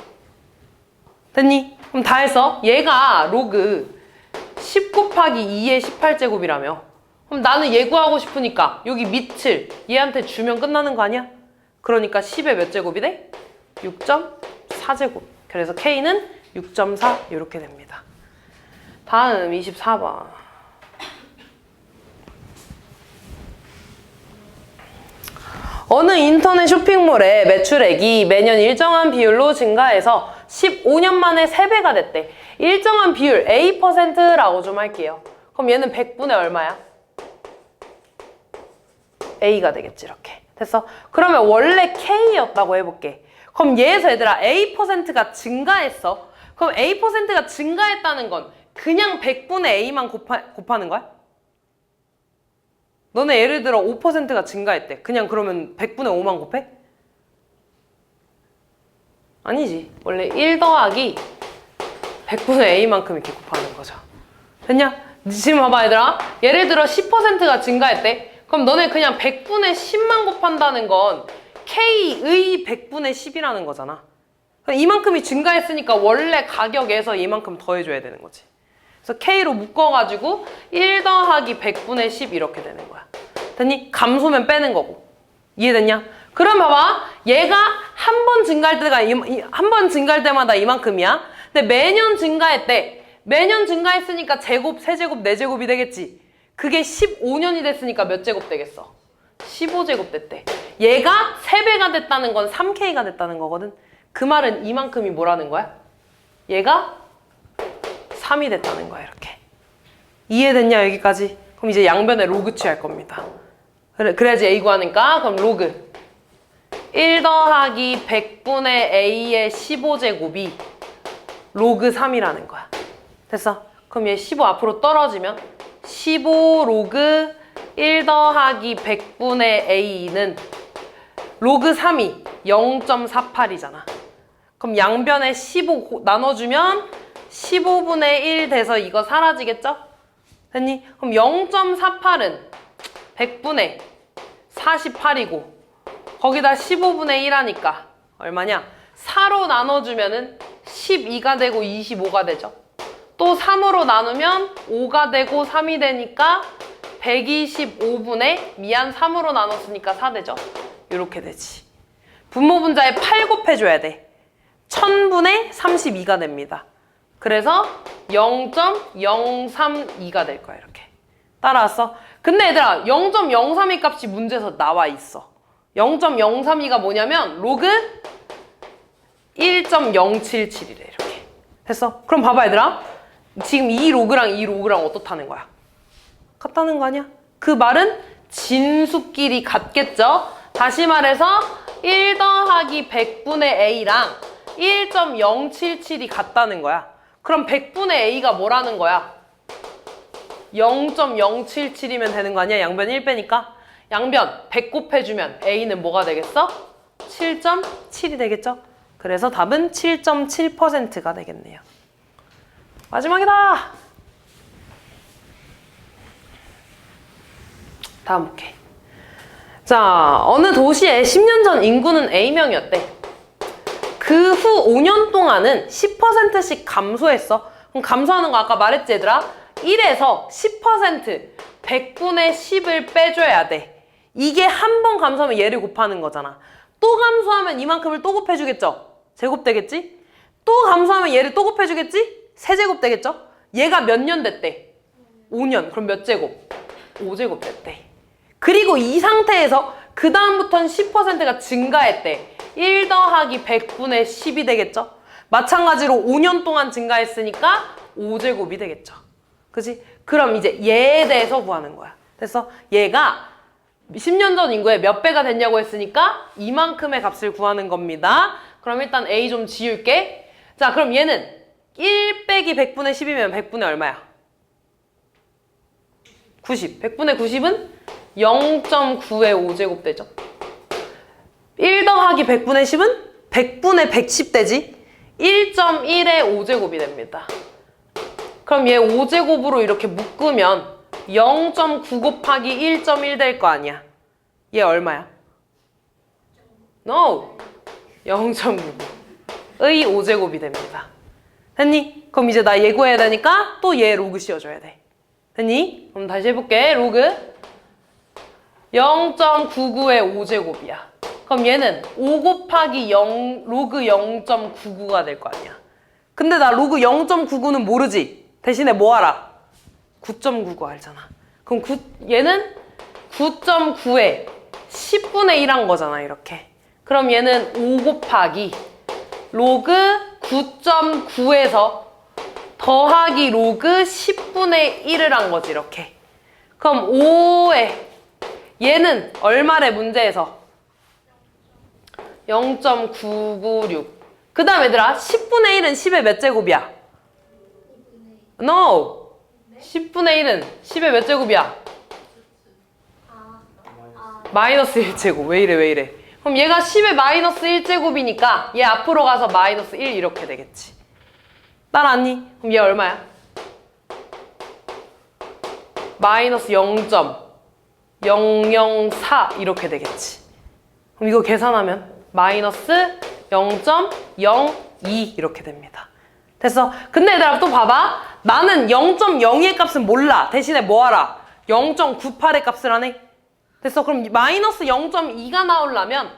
됐니? 그럼 다 했어. 얘가 로그 10 곱하기 2의 18제곱이라며. 그럼 나는 얘 구하고 싶으니까 여기 밑을 얘한테 주면 끝나는 거 아니야? 그러니까 10의 몇 제곱이 돼? 6.4제곱. 그래서 K는 6.4 이렇게 됩니다. 다음 24번. 어느 인터넷 쇼핑몰의 매출액이 매년 일정한 비율로 증가해서 15년 만에 3배가 됐대. 일정한 비율 A%라고 좀 할게요. 그럼 얘는 100분의 얼마야? A가 되겠지, 이렇게. 됐어? 그러면 원래 K였다고 해볼게. 그럼 얘에서 얘들아 A%가 증가했어. 그럼 A%가 증가했다는 건 그냥 100분의 A만 곱하는 거야? 너네 예를 들어 5%가 증가했대. 그냥 그러면 100분의 5만 곱해? 아니지. 원래 1 더하기 100분의 A만큼 이렇게 곱하는 거죠. 됐냐? 지금 봐봐 얘들아. 예를 들어 10%가 증가했대. 그럼 너네 그냥 100분의 10만 곱한다는 건 K의 100분의 10이라는 거잖아. 이만큼이 증가했으니까 원래 가격에서 이만큼 더해줘야 되는 거지. 그래서 K로 묶어가지고 1 더하기 100분의 10 이렇게 되는 거야. 됐니? 감소면 빼는 거고. 이해됐냐? 그럼 봐봐. 얘가 한 번 증가할 때가 한 번 증가할 때마다 이만큼이야. 근데 매년 증가했대. 매년 증가했으니까 제곱, 세제곱, 네제곱이 되겠지. 그게 15년이 됐으니까 몇 제곱 되겠어? 15제곱 됐대. 얘가 3배가 됐다는 건 3K가 됐다는 거거든. 그 말은 이만큼이 뭐라는 거야? 얘가 3이 됐다는 거야, 이렇게. 이해됐냐, 여기까지? 그럼 이제 양변에 로그 취할 겁니다. 그래야지 A 구하니까, 그럼 로그. 1 더하기 100분의 A의 15제곱이 로그 3이라는 거야. 됐어? 그럼 얘 15 앞으로 떨어지면 15 로그 1 더하기 100분의 A는 로그 3이 0.48이잖아. 그럼 양변에 15 나눠주면 15분의 1 돼서 이거 사라지겠죠? 됐니? 그럼 0.48은 100분의 48이고 거기다 15분의 1 하니까 얼마냐? 4로 나눠주면은 12가 되고 25가 되죠. 또 3으로 나누면 5가 되고 3이 되니까 125분의 3으로 나눴으니까 4 되죠. 이렇게 되지. 분모 분자에 8 곱해줘야 돼. 1000분의 32가 됩니다. 그래서 0.032가 될 거야, 이렇게. 따라왔어? 근데 얘들아 0.032 값이 문제에서 나와 있어. 0.032가 뭐냐면 로그 1.077이래, 이렇게. 됐어? 그럼 봐봐 얘들아. 지금 이 로그랑 이 로그랑 어떻다는 거야? 같다는 거 아니야? 그 말은 진수끼리 같겠죠? 다시 말해서 1 더하기 100분의 A랑 1.077이 같다는 거야. 그럼 100분의 A가 뭐라는 거야? 0.077이면 되는 거 아니야? 양변 1 빼니까? 양변 100 곱해주면 A는 뭐가 되겠어? 7.7이 되겠죠? 그래서 답은 7.7%가 되겠네요. 마지막이다! 다음 볼게. 자, 어느 도시의 10년 전 인구는 A명이었대. 그 후 5년 동안은 10%씩 감소했어. 그럼 감소하는 거 아까 말했지 얘들아? 1에서 10% 100분의 10을 빼줘야 돼. 이게 한 번 감소하면 얘를 곱하는 거잖아. 또 감소하면 이만큼을 또 곱해주겠죠? 제곱 되겠지? 또 감소하면 얘를 또 곱해주겠지? 세제곱 되겠죠? 얘가 몇 년 됐대? 5년. 그럼 몇 제곱? 5제곱 됐대. 그리고 이 상태에서 그 다음부터는 10%가 증가했대. 1 더하기 100분의 10이 되겠죠? 마찬가지로 5년 동안 증가했으니까 5제곱이 되겠죠. 그치? 그럼 이제 얘에 대해서 구하는 거야. 됐어? 얘가 10년 전 인구에 몇 배가 됐냐고 했으니까 이만큼의 값을 구하는 겁니다. 그럼 일단 A 좀 지울게. 자, 그럼 얘는 1 빼기 100분의 10이면 100분의 얼마야? 90. 100분의 90은 0.9의 5제곱 되죠. 1 더하기 100분의 10은 100분의 110 되지. 1.1의 5제곱이 됩니다. 그럼 얘 5제곱으로 이렇게 묶으면 0.9 곱하기 1.1 될 거 아니야. 얘 얼마야? No! 0.9의 5제곱이 됩니다. 됐니? 그럼 이제 나 얘 구해야 되니까 또 얘 로그 씌워줘야 돼. 됐니? 그럼 다시 해볼게. 로그 0.99의 5제곱이야. 그럼 얘는 5 곱하기 0, 로그 0.99가 될 거 아니야. 근데 나 로그 0.99는 모르지? 대신에 뭐 알아? 9.99 알잖아. 그럼 얘는 9.9의 10분의 1 한 거잖아, 이렇게. 그럼 얘는 5 곱하기 로그 9.9에서 더하기 로그 10분의 1을 한 거지, 이렇게. 그럼 5에 얘는 얼마래, 문제에서? 0.996. 그 다음 얘들아, 10분의 1은 10의 몇 제곱이야? No! 10분의 1은 10의 몇 제곱이야? 마이너스 1제곱. 왜 이래? 그럼 얘가 10의 마이너스 1제곱이니까 얘 앞으로 가서 마이너스 1 이렇게 되겠지. 따라왔니? 그럼 얘 얼마야? 마이너스 0.004 이렇게 되겠지. 그럼 이거 계산하면 마이너스 0.02 이렇게 됩니다. 됐어? 근데 얘들아 또 봐봐. 나는 0.02의 값은 몰라. 대신에 뭐 하라? 0.98의 값을 하네. 됐어? 그럼 마이너스 0.2가 나오려면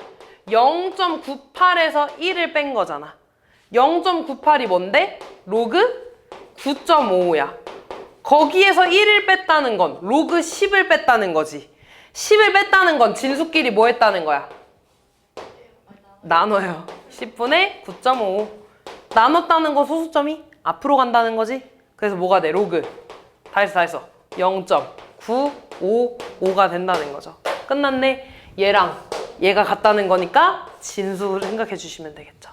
0.98에서 1을 뺀 거잖아. 0.98이 뭔데? 로그 9.55야. 거기에서 1을 뺐다는 건 로그 10을 뺐다는 거지. 10을 뺐다는 건 진수끼리 뭐 했다는 거야? 나눠요. 10분의 9.55. 나눴다는 건 소수점이 앞으로 간다는 거지. 그래서 뭐가 돼? 로그. 다 했어. 0.955가 된다는 거죠. 끝났네. 얘랑 얘가 같다는 거니까 진수를 생각해 주시면 되겠죠.